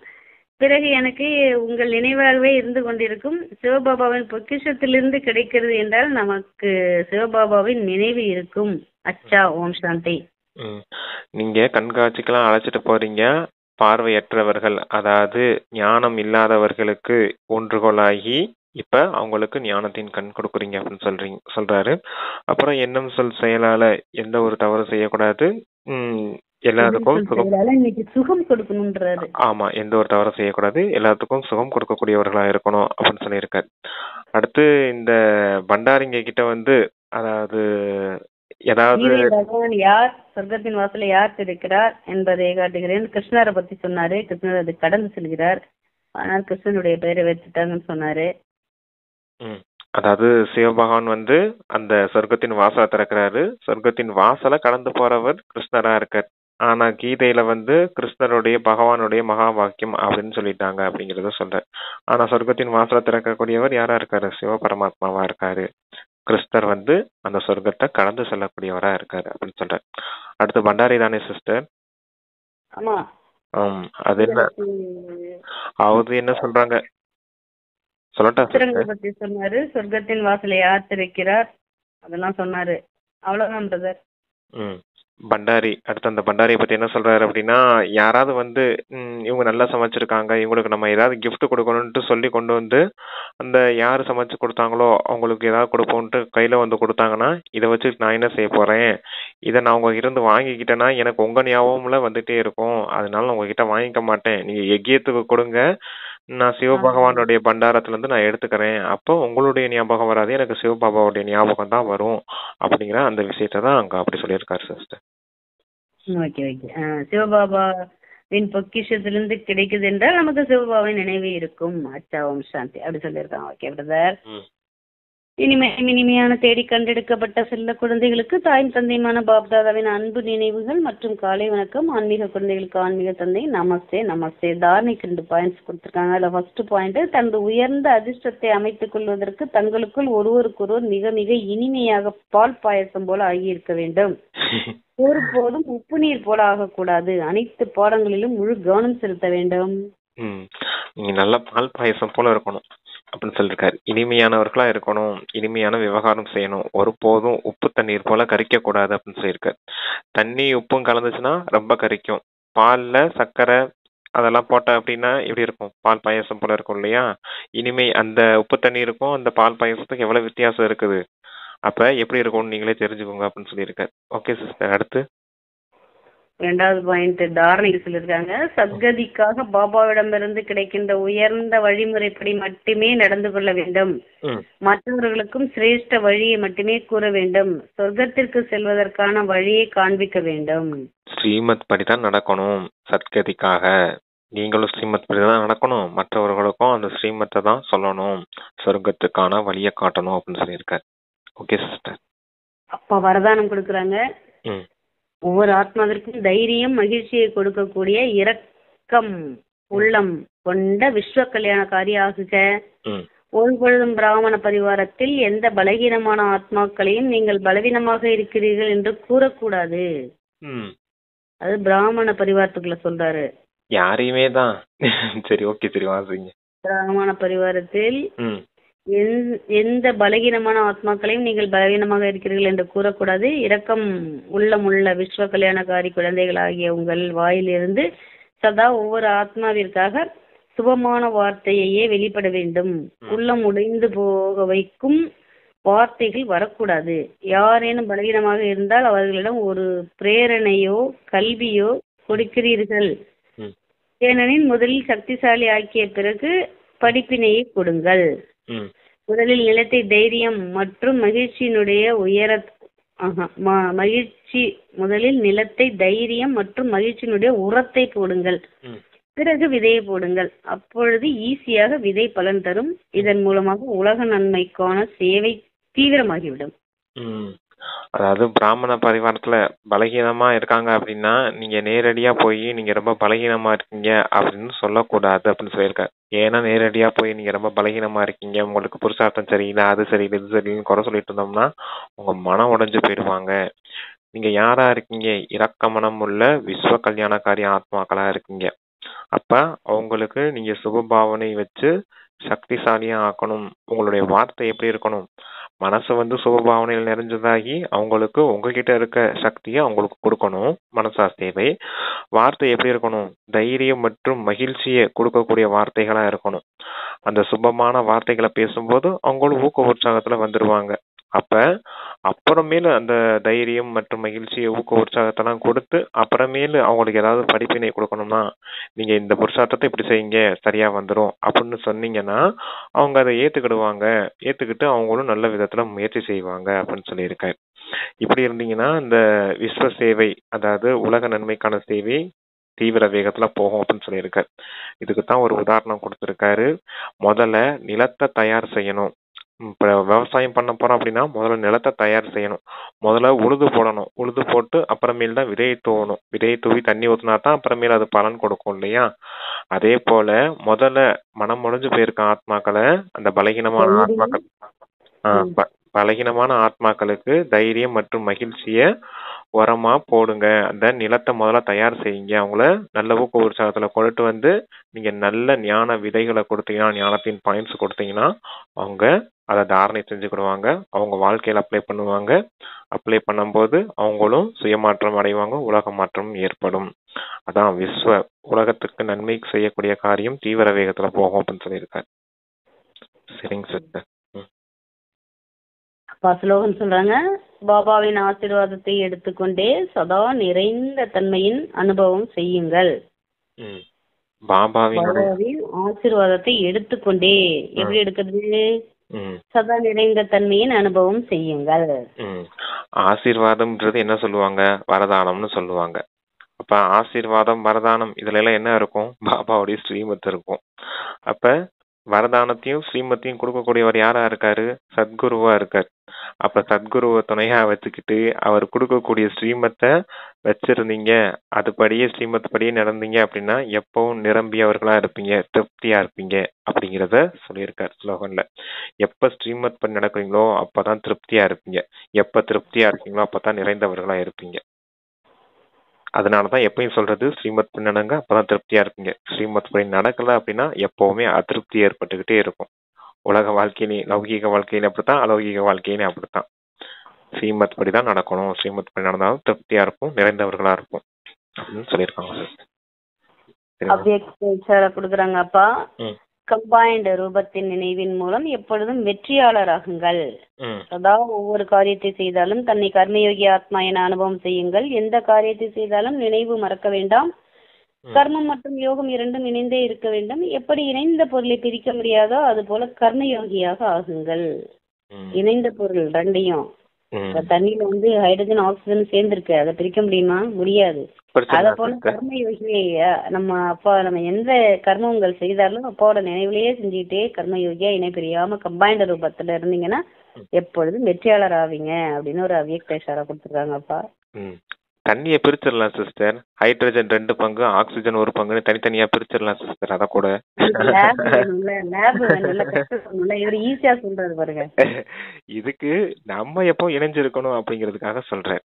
பிறகு எனக்கு உங்கள் நினைவாகவே இருந்து கொண்டிருக்கும். சிவபாபாவின் பொக்கிஷத்திலிருந்து கிடைக்கிறது என்றால் நமக்கு சிவபாபாவின் நினைவு இருக்கும். அச்சா, ஓம் சாந்தி. நீங்க கண்காட்சிக்கெல்லாம் அழைச்சிட்டு போறீங்க. பார்வையற்றவர்கள், அதாவது ஞானம் இல்லாதவர்களுக்கு ஒன்றுகோலாகி இப்ப அவங்களுக்கு ஞானத்தின் கண் கொடுக்குறீங்க அப்படின்னு சொல்றாரு. அப்புறம் எண்ணம் சொல் செயலால எந்த ஒரு தவறு செய்யக்கூடாது, எல்லாத்துக்கும் சுகம் கொடுக்கணும்ன்றாரு. ஆமா, எந்த ஒரு தவறும் செய்யக்கூடாது, எல்லாத்துக்கும் சுகம் கொடுக்கக்கூடியவர்களா இருக்கணும் அப்படின்னு சொல்லியிருக்காரு. அடுத்து இந்த பண்டாரிங்க கிட்ட வந்து, அதாவது ஏதாவது பகவான் யார், சொர்க்கத்தின் வாசலை யார் திறக்கிறார் என்பதை காட்டுகிறேன். கிருஷ்ணரை பத்தி சொன்னாரு. கிருஷ்ணர் அதை கடந்து செல்கிறார். ஆனால் கிருஷ்ணனுடைய பெயரை வச்சுட்டாங்கன்னு சொன்னாரு. அதாவது சிவபகவான் வந்து அந்த சொர்க்கத்தின் வாசலை திறக்கிறாரு. சொர்க்கத்தின் வாசலை கடந்து போறவர் கிருஷ்ணரா இருக்கார். ஆனா கீதையில வந்து கிருஷ்ணருடைய பகவானுடைய மகா வாக்கியம் அப்படின்னு சொல்லிட்டாங்க அப்படிங்கறத சொல்ற. ஆனா சொர்க்கத்தின் வாசலை திறக்கக்கூடியவர் யாரா இருக்காரு? சிவ பரமாத்மாவா இருக்காரு. கிருஷ்ணர் வந்து அந்த சொர்க்கத்தை கடந்து செல்லக்கூடியவரா இருக்காரு அப்படின்னு சொல்ற. அடுத்து பண்டாரி தானே சிஸ்டர்? அது என்ன, அவது என்ன சொல்றாங்க சொல்லட்டா? பத்தி சொன்னாரு. சொர்க்கத்தின் வாசலை யார் திறக்கிறார் அதெல்லாம் சொன்னாரு. அவ்வளவுதான் பிரதர். பண்டாரி. அடுத்து அந்த பண்டாரியை பத்தி என்ன சொல்றாரு அப்படின்னா, யாராவது வந்து இவங்க நல்லா சமைச்சிருக்காங்க, இவங்களுக்கு நம்ம ஏதாவது கிஃப்ட் கொடுக்கணும்ட்டு சொல்லி கொண்டு வந்து அந்த யாரு சமைச்சு கொடுத்தாங்களோ அவங்களுக்கு ஏதாவது கொடுப்போம்ட்டு கையில வந்து கொடுத்தாங்கன்னா, இதை வச்சு நான் என்ன செய்ய போறேன், இதை நான் உங்க இருந்து வாங்கிக்கிட்டேன்னா எனக்கு உங்க ஞாபகம்ல வந்துட்டே இருக்கும், அதனால நான் உங்ககிட்ட வாங்கிக்க மாட்டேன், நீங்க யஜ்யத்துக்கு கொடுங்க, நான் சிவபகவானுடைய பண்டாரத்துல இருந்து நான் எடுத்துக்கிறேன், அப்போ உங்களுடைய ஞாபகம் வராது, எனக்கு சிவபாபாவுடைய ஞாபகம் தான் வரும் அப்படிங்கிற அந்த விஷயத்தான் அங்க அப்படி சொல்லியிருக்காரு சிஸ்டர். Okay okay. சிவபாபாவின் பொக்கிஷத்திலிருந்து கிடைக்குது என்றால் நமக்கு சிவபாபாவின் நினைவு இருக்கும். அச்சா, ஓம் சாந்தி அப்படி சொல்லியிருக்காங்க. Okay brother. இனிமையான தேடி கண்டெடுக்கப்பட்ட செல்ல குழந்தைகளுக்கு தாயும் தந்தையுமான பாப்தாதாவின் அன்பு நினைவுகள் மற்றும் காலை வணக்கம். ஆன்மீக குழந்தைகளுக்கு ஆன்மீக தந்தை நமஸ்தே நமஸ்தே. தாரணைக்கு 2 பாயிண்ட்ஸ் கொடுத்துருக்காங்க. அதில் ஃபர்ஸ்ட் பாயிண்ட், தனது உயர்ந்த அதிர்ஷ்டத்தை அமைத்துக் கொள்வதற்கு தங்களுக்குள் ஒருவருக்கொருவர் மிக மிக இனிமையாக பால் பாயசம் போல ஆகியிருக்க வேண்டும். ஒருபோதும் உப்பு நீர் போல ஆகக்கூடாது. அனைத்து பாடங்களிலும் முழு கவனம் செலுத்த வேண்டும். நீங்க நல்ல பால் பாயசம் போல இருக்கணும் அப்படின்னு சொல்லிருக்காரு. இனிமையானவர்களா இருக்கணும், இனிமையான விவகாரம் செய்யணும், ஒருபோதும் உப்பு தண்ணீர் போல கரிக்க கூடாது அப்படின்னு சொல்லியிருக்காரு. தண்ணி உப்பும் கலந்துச்சுன்னா ரொம்ப கரிக்கும். பால்ல சர்க்கரை அதெல்லாம் போட்ட அப்படின்னா எப்படி இருக்கும்? பால் பாயசம் போல இருக்கும் இல்லையா? இனிமை அந்த உப்பு தண்ணீருக்கும் அந்த பால் பாயசத்துக்கு எவ்வளவு வித்தியாசம் இருக்குது, அப்ப எப்படி இருக்கும்னு நீங்களே தெரிஞ்சுக்கோங்க அப்படின்னு சொல்லியிருக்காரு. Okay sister. அடுத்து 2வது பாயிண்ட் தாரணைக்கு சொல்லியிருக்காங்க. சத்கதிக்காக பாபாவிடமிருந்து கிடைக்கின்ற உயர்ந்த வழிமுறைப்படி மட்டுமே நடந்து கொள்ள வேண்டும். மற்றவர்களுக்கும் சிரேஷ்ட வழியை மட்டுமே கூற வேண்டும். சொர்க்கத்திற்கு செல்வதற்கான வழியை காண்பிக்க வேண்டும். ஸ்ரீமத் படிதான் நடக்கணும். சத்கதிக்காக நீங்களும் ஸ்ரீமத் படிதான் நடக்கணும், மற்றவர்களுக்கும் அந்த ஸ்ரீமத்தை தான் சொல்லணும், சொர்க்கத்துக்கான வழியை காட்டணும் அப்படின்னு சொல்லியிருக்காரு. Okay sister. அப்பா வரதானம் கொடுக்குறாங்க. ஒவ்வொரு ஆத்மாவிற்கும் தைரியம் மகிழ்ச்சியை கொடுக்கக்கூடிய இரக்கம் உள்ளம் கொண்ட விஸ்வ கல்யாணக்காரி ஆகுக. ஒருபொழுதும் பிராமண பரிவாரத்தில் எந்த பலகீனமான ஆத்மாக்களையும் நீங்கள் பலவீனமாக இருக்கிறீர்கள் என்று கூறக்கூடாது. அது பிராமண பரிவாரத்துக்குள்ள சொல்றாரு. யாரையுமே தான். சரி, ஓகே, சரி, வாசிங்க. பிராமண பரிவாரத்தில் எந்த பலகீனமான ஆத்மாக்களையும் நீங்கள் பலவீனமாக இருக்கிறீர்கள் என்று கூறக்கூடாது. இரக்கம் உள்ளமுள்ள விஸ்வ கல்யாணக்காரி குழந்தைகளாகிய உங்கள் வாயிலிருந்து சதா ஒவ்வொரு ஆத்மாவிற்காக சுபமான வார்த்தையே வெளிப்பட வேண்டும். உள்ளம் உடைந்து போக வைக்கும் வார்த்தைகள் வரக்கூடாது. யாரேனும் பலவீனமாக இருந்தால் அவர்களிடம் ஒரு பிரேரணையோ கல்வியோ கொடுக்கிறீர்கள். ஏனெனில் முதலில் சக்திசாலி ஆக்கிய பிறகு படிப்பினையை கொடுங்கள். முதலில் நிலத்தை தைரியம் மற்றும் மகிழ்ச்சியினுடைய முதலில் நிலத்தை தைரியம் மற்றும் மகிழ்ச்சியினுடைய உரத்தை போடுங்கள். பிறகு விதையை போடுங்கள். அப்பொழுது ஈஸியாக விதை பலன் தரும். இதன் மூலமாக உலக நன்மைக்கான சேவை தீவிரமாகிவிடும். அதாவது பிராமண பரிவாரத்துல பலகீனமா இருக்காங்க அப்படின்னா நீங்க நேரடியா போய் நீங்க ரொம்ப பலகீனமா இருக்கீங்க அப்படின்னு சொல்லக்கூடாது அப்படின்னு சொல்லியிருக்காரு. ஏன்னா நேரடியா போய் நீங்க ரொம்ப பலகீனமா இருக்கீங்க, உங்களுக்கு புருஷார்த்தம் சரியில்லை, அது சரியில்லை, இது சரியில்லைன்னு குறை சொல்லிட்டு இருந்தோம்னா உங்க மனம் உடைஞ்சு போயிடுவாங்க. நீங்க யாரா இருக்கீங்க? இரக்க மனம் உள்ள விஸ்வ கல்யாணக்காரி ஆத்மாக்களா இருக்கீங்க. அப்ப அவங்களுக்கு நீங்க சுபபாவனை வச்சு சக்திசாலியா ஆக்கணும். உங்களுடைய வார்த்தை எப்படி இருக்கணும்? மனசு சுபபாவனையில் நிறைஞ்சதாகி அவங்களுக்கு உங்ககிட்ட இருக்க சக்தியை அவங்களுக்கு கொடுக்கணும். மனசா சேவை. வார்த்தை எப்படி இருக்கணும்? தைரியம் மற்றும் மகிழ்ச்சியை கொடுக்கக்கூடிய வார்த்தைகளா இருக்கணும். அந்த சுபமான வார்த்தைகளை பேசும்போது அவங்களும் ஊக்க உற்சாகத்துல வந்துருவாங்க. அப்ப அப்புறமேலு அந்த தைரியம் மற்றும் மகிழ்ச்சியை ஊக்க உற்சாகத்தெல்லாம் கொடுத்து அப்புறமேலு அவங்களுக்கு ஏதாவது படிப்பினை கொடுக்கணும்னா நீங்க இந்த புருஷார்த்தத்தை இப்படி செய்யுங்க, சரியா வந்துடும் அப்படின்னு சொன்னீங்கன்னா அவங்க அதை ஏத்துக்கிடுவாங்க. ஏத்துக்கிட்டு அவங்களும் நல்ல விதத்துல முயற்சி செய்வாங்க அப்படின்னு சொல்லியிருக்காரு. இப்படி இருந்தீங்கன்னா இந்த விஸ்வ சேவை, அதாவது உலக நன்மைக்கான சேவை தீவிர வேகத்துல போகும் அப்படின்னு சொல்லியிருக்காரு. இதுக்குத்தான் ஒரு உதாரணம் கொடுத்திருக்காரு. முதல்ல நிலத்தை தயார் செய்யணும். இப்ப விவசாயம் பண்ண போறோம் அப்படின்னா முதல்ல நிலத்தை தயார் செய்யணும். முதல்ல உழுது போடணும். உழுது போட்டு அப்புறமேல் தான் விதையை தூவணும். விதையை தூவி தண்ணி ஊத்தினா தான் அப்புறமேல அது பலன் கொடுக்கும் இல்லையா? அதே போல முதல்ல மனம் முடிஞ்சு போயிருக்க ஆத்மாக்களை, அந்த பலகீனமான ஆத்மாக்களுக்கு தைரியம் மற்றும் மகிழ்ச்சிய உரமா போடுங்க. அந்த நிலத்தை முதல்ல தயார் செய்யுங்க. அவங்கள நல்ல ஊக்க உற்சாகத்துல கொண்டுட்டு வந்து நீங்க நல்ல ஞான விதைகளை கொடுத்தீங்கன்னா, ஞானத்தின் பாயிண்ட்ஸ் கொடுத்தீங்கன்னா அவங்க அதை தாரணை செஞ்சுக்கிடுவாங்க. அவங்க வாழ்க்கையில அப்ளை பண்ணுவாங்க. அப்ளை பண்ணும்போது அவங்களும் சுயமாற்றம் அடைவாங்க, உலக மாற்றம் ஏற்படும். அதான் விஸ்வ உலகத்துக்கு நன்மை செய்யக்கூடிய காரியம் தீவிர வேகத்துல போகும் அப்படின்னு சொல்லியிருக்காரு. சரிங்க சிஸ்டர். ஸ்லோகன் சொல்றாங்க, பாபாவின் ஆசீர்வாதத்தை எடுத்துக்கொண்டே சதா நிறைந்த தன்மையின் அனுபவம் செய்யுங்கள். பாபாவின் ஆசீர்வாதத்தை எடுத்துக்கொண்டே எப்படி எடுக்கிறது? சதா நிறைந்த தன்மையின் அனுபவம் செய்யுங்கள். ஆசீர்வாதம்ன்றது என்ன சொல்லுவாங்க? வரதானம்னு சொல்லுவாங்க. அப்ப ஆசீர்வாதம், வரதானம் இதுல எல்லாம் என்ன இருக்கும்? பாபாவுடைய ஸ்ரீமத் இருக்கும். அப்ப வரதானத்தையும் ஸ்ரீமத்தையும் கொடுக்கக்கூடியவர் யாரா இருக்காரு? சத்குருவா இருக்காரு. அப்ப சத்குருவை துணையா வச்சுக்கிட்டு அவர் கொடுக்கக்கூடிய ஸ்ரீமத்தை வச்சிருந்தீங்க, அதுபடியே ஸ்ரீமத் படியே நடந்தீங்க அப்படின்னா எப்பவும் நிரம்பியவர்களா இருப்பீங்க, திருப்தியா இருப்பீங்க அப்படிங்கிறத சொல்லியிருக்காரு ஸ்லோகன்ல. எப்ப ஸ்ரீமத் படி நடக்கிறீங்களோ அப்பதான் திருப்தியா இருப்பீங்க. எப்ப திருப்தியா இருக்கீங்களோ அப்பதான் நிறைந்தவர்களா இருப்பீங்க. அதனாலதான் எப்பயும் சொல்றது ஸ்ரீமத் படி நடங்க, அப்பதான் திருப்தியா இருப்பீங்க. ஸ்ரீமத் படி நடக்கல அப்படின்னா எப்பவுமே அதிருப்தி ஏற்பட்டுக்கிட்டே இருக்கும். உலக வாழ்க்கையிலையும் லௌகீக வாழ்க்கையில அப்படித்தான், அலௌகீக வாழ்க்கையிலையும் அப்படித்தான். ஸ்ரீமத் படிதான் நடக்கணும். ஸ்ரீமத் படி நடந்தாலும் திருப்தியா இருக்கும், நிறைந்தவர்களா இருக்கும் அப்படின்னு சொல்லியிருக்காங்க. கொடுக்குறாங்க அப்பா. கம்பைன்டு ரூபத்தின் நினைவின் மூலம் எப்பொழுதும் வெற்றியாளராகுங்கள். சதா ஒவ்வொரு காரியத்தை செய்தாலும் தன்னை கர்மயோகி ஆத்மா என அனுபவம் செய்யுங்கள். எந்த காரியத்தை செய்தாலும் நினைவு மறக்க வேண்டாம். கர்மம் மற்றும் யோகம் இரண்டும் இணைந்தே இருக்க வேண்டும். எப்படி இணைந்த பொருளை பிரிக்க முடியாதோ அது போல கர்மயோகியாக ஆகுங்கள். இணைந்த பொருள் ரெண்டையும், தண்ணியில ஹைட்ரஜன் ஆக்சிஜன் சேர்ந்திருக்கு, அதை பிரிக்க முடியுமா? முடியாது. அத போல கர்மயோகியா நம்ம எந்த கர்மங்கள் செய்தாலும் அப்பாவோட நினைவுலயே செஞ்சுக்கிட்டே கர்மயோகியா இணை பிரியாம கம்பைன்டு ரூபத்துல இருந்தீங்கன்னா எப்பொழுதும் வெற்றியாளர் ஆவீங்க அப்படின்னு ஒரு அவ்வியக்த இஷாரா கொடுத்துருக்காங்க அப்பா. தண்ணியை பிரிச்சிடலாம் சிஸ்டர். ஹைட்ரஜன் 2 பங்கு, ஆக்சிஜன் 1 பங்குன்னு தனித்தனியா பிரிச்சிடலாம் சிஸ்டர். அத கூட ஈஸியா சொல்றது பாருங்க. இதுக்கு நம்ம எப்போ இணைஞ்சிருக்கணும் அப்படிங்கிறதுக்காக சொல்றேன்.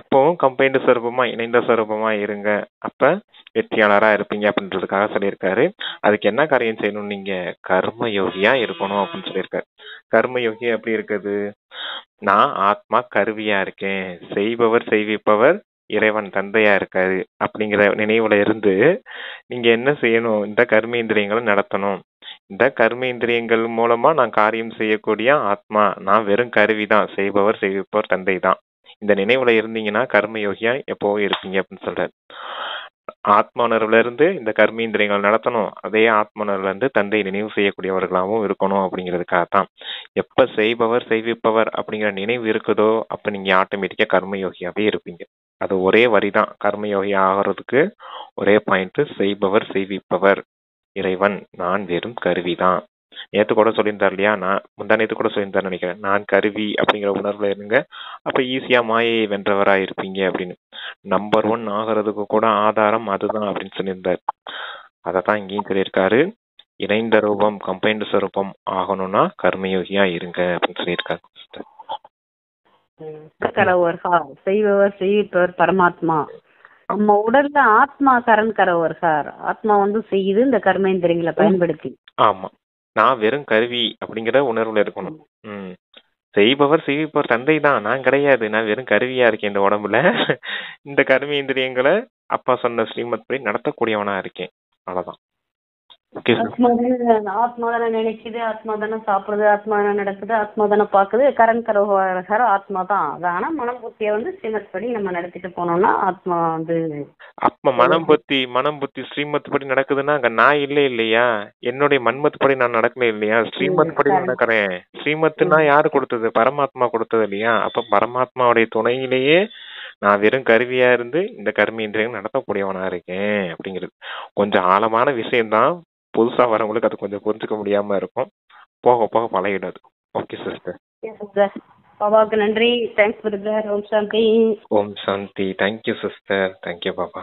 எப்பவும் கம்பைன்டு சொரூபமா இணைந்த சொரூபமா இருங்க, அப்ப வெற்றியாளரா இருப்பீங்க அப்படின்றதுக்காக சொல்லியிருக்காரு. அதுக்கு என்ன காரியம் செய்யணும், நீங்க கர்ம யோகியா இருக்கணும் அப்படின்னு சொல்லியிருக்காரு. கர்ம யோகி எப்படி இருக்குது, நான் ஆத்மா கருவியா இருக்கேன், செய்பவர் செய்விப்பவர் இறைவன் தந்தையா இருக்காரு அப்படிங்கிற நினைவுல இருந்து நீங்க என்ன செய்யணும், இந்த கர்மேந்திரியங்களை நடத்தணும். இந்த கர்மேந்திரியங்கள் மூலமா நான் காரியம் செய்யக்கூடிய ஆத்மா, நான் வெறும் கருவி தான், செய்பவர் செய்விப்பவர் தந்தை தான். இந்த நினைவுல இருந்தீங்கன்னா கர்மயோகியா எப்பவும் இருப்பீங்க அப்படின்னு சொல்றாரு. ஆத்ம உணர்வுல இருந்து இந்த கர்மேந்திரியங்கள் நடத்தணும், அதே ஆத்ம உணர்வுல இருந்து தந்தை நினைவு செய்யக்கூடியவர்களாகவும் இருக்கணும் அப்படிங்கிறதுக்காகத்தான். எப்ப செய்பவர் செய்விப்பவர் அப்படிங்கிற நினைவு இருக்குதோ அப்ப நீங்க ஆட்டோமேட்டிக்கா கர்மயோகியாவே இருப்பீங்க. அது ஒரே வரிதான், கர்மயோகி ஆகிறதுக்கு ஒரே பாயிண்ட், செய்பவர் செய்விப்பவர் இறைவன், நான் வெறும் கருவிதான். நேத்து கூட சொல்லியிருந்தார் இல்லையா, நான் முந்தா நேத்து கூட சொல்லியிருந்தார் நினைக்கிறேன், நான் கருவி அப்படிங்கிற உணர்வுல இருங்க, அப்ப ஈஸியா மாயையை வென்றவரா இருப்பீங்க அப்படின்னு. நம்பர் 1 ஆகிறதுக்கு கூட ஆதாரம் அதுதான் அப்படின்னு சொல்லியிருந்தார். அதத்தான் இங்கேயும் சொல்லியிருக்காரு, இணைந்த ரூபம் கம்பைன்டு சொரூபம் ஆகணும்னா கர்மயோகியா இருங்க அப்படின்னு சொல்லியிருக்காரு. செய்பவர் செய்விப்பவர் பரமாத்மா. நம்ம உடல்ல ஆத்மா கரண் கரவர்கார், ஆத்மா செய்யுது இந்த கர்மேந்திரியங்களை பயன்படுத்தி. ஆமா, நான் வெறும் கருவி அப்படிங்கிற உணர்வுல இருக்கணும். செய்பவர் செய்விப்பவர் தந்தை தான், நான் கிடையாது, நான் வெறும் கருவியா இருக்கேன் இந்த உடம்புல. இந்த கர்மேந்திரியங்களை அப்பா சொன்ன ஸ்ரீமத் படி நடத்தக்கூடியவனா இருக்கேன், அவ்வளவுதான். ஆத்மா தானே நினைக்குது, ஆத்மா தானே சாப்பிடுது, ஆத்மா தானே நடக்குது, ஆத்மா தானே பாக்குது, கரண் கரவர்கார் ஆத்மா தான். ஆனா மனம் புத்திய ஸ்ரீமத் படி நம்ம நடத்திட்டு போனோம்னா ஆத்மா அப்ப மனம் புத்தி ஸ்ரீமத் படி நடக்குதுன்னா அங்க நான் இல்லையா, என்னுடைய மன்மத் படி நான் நடக்கல இல்லையா, ஸ்ரீமத் படி நடக்கிறேன். ஸ்ரீமத்னா யாரு கொடுத்தது, பரமாத்மா கொடுத்தது இல்லையா. அப்ப பரமாத்மாவுடைய துணையிலேயே நான் வெறும் கருவியா இருந்து இந்த கர்மேந்திரியங்கள் நடத்தக்கூடியவனா இருக்கேன் அப்படிங்கிறது கொஞ்சம் ஆழமான விஷயம்தான். புதுசா வரவங்களுக்கு அது கொஞ்சம் புரிஞ்சுக்க முடியாம இருக்கும், போக போக பழகிடாது. Okay sister. பாபாவுக்கு நன்றி. Thanks brother. ஓம் சாந்தி. ஓம் சாந்தி. Thank you sister. தேங்க்யூ பாபா.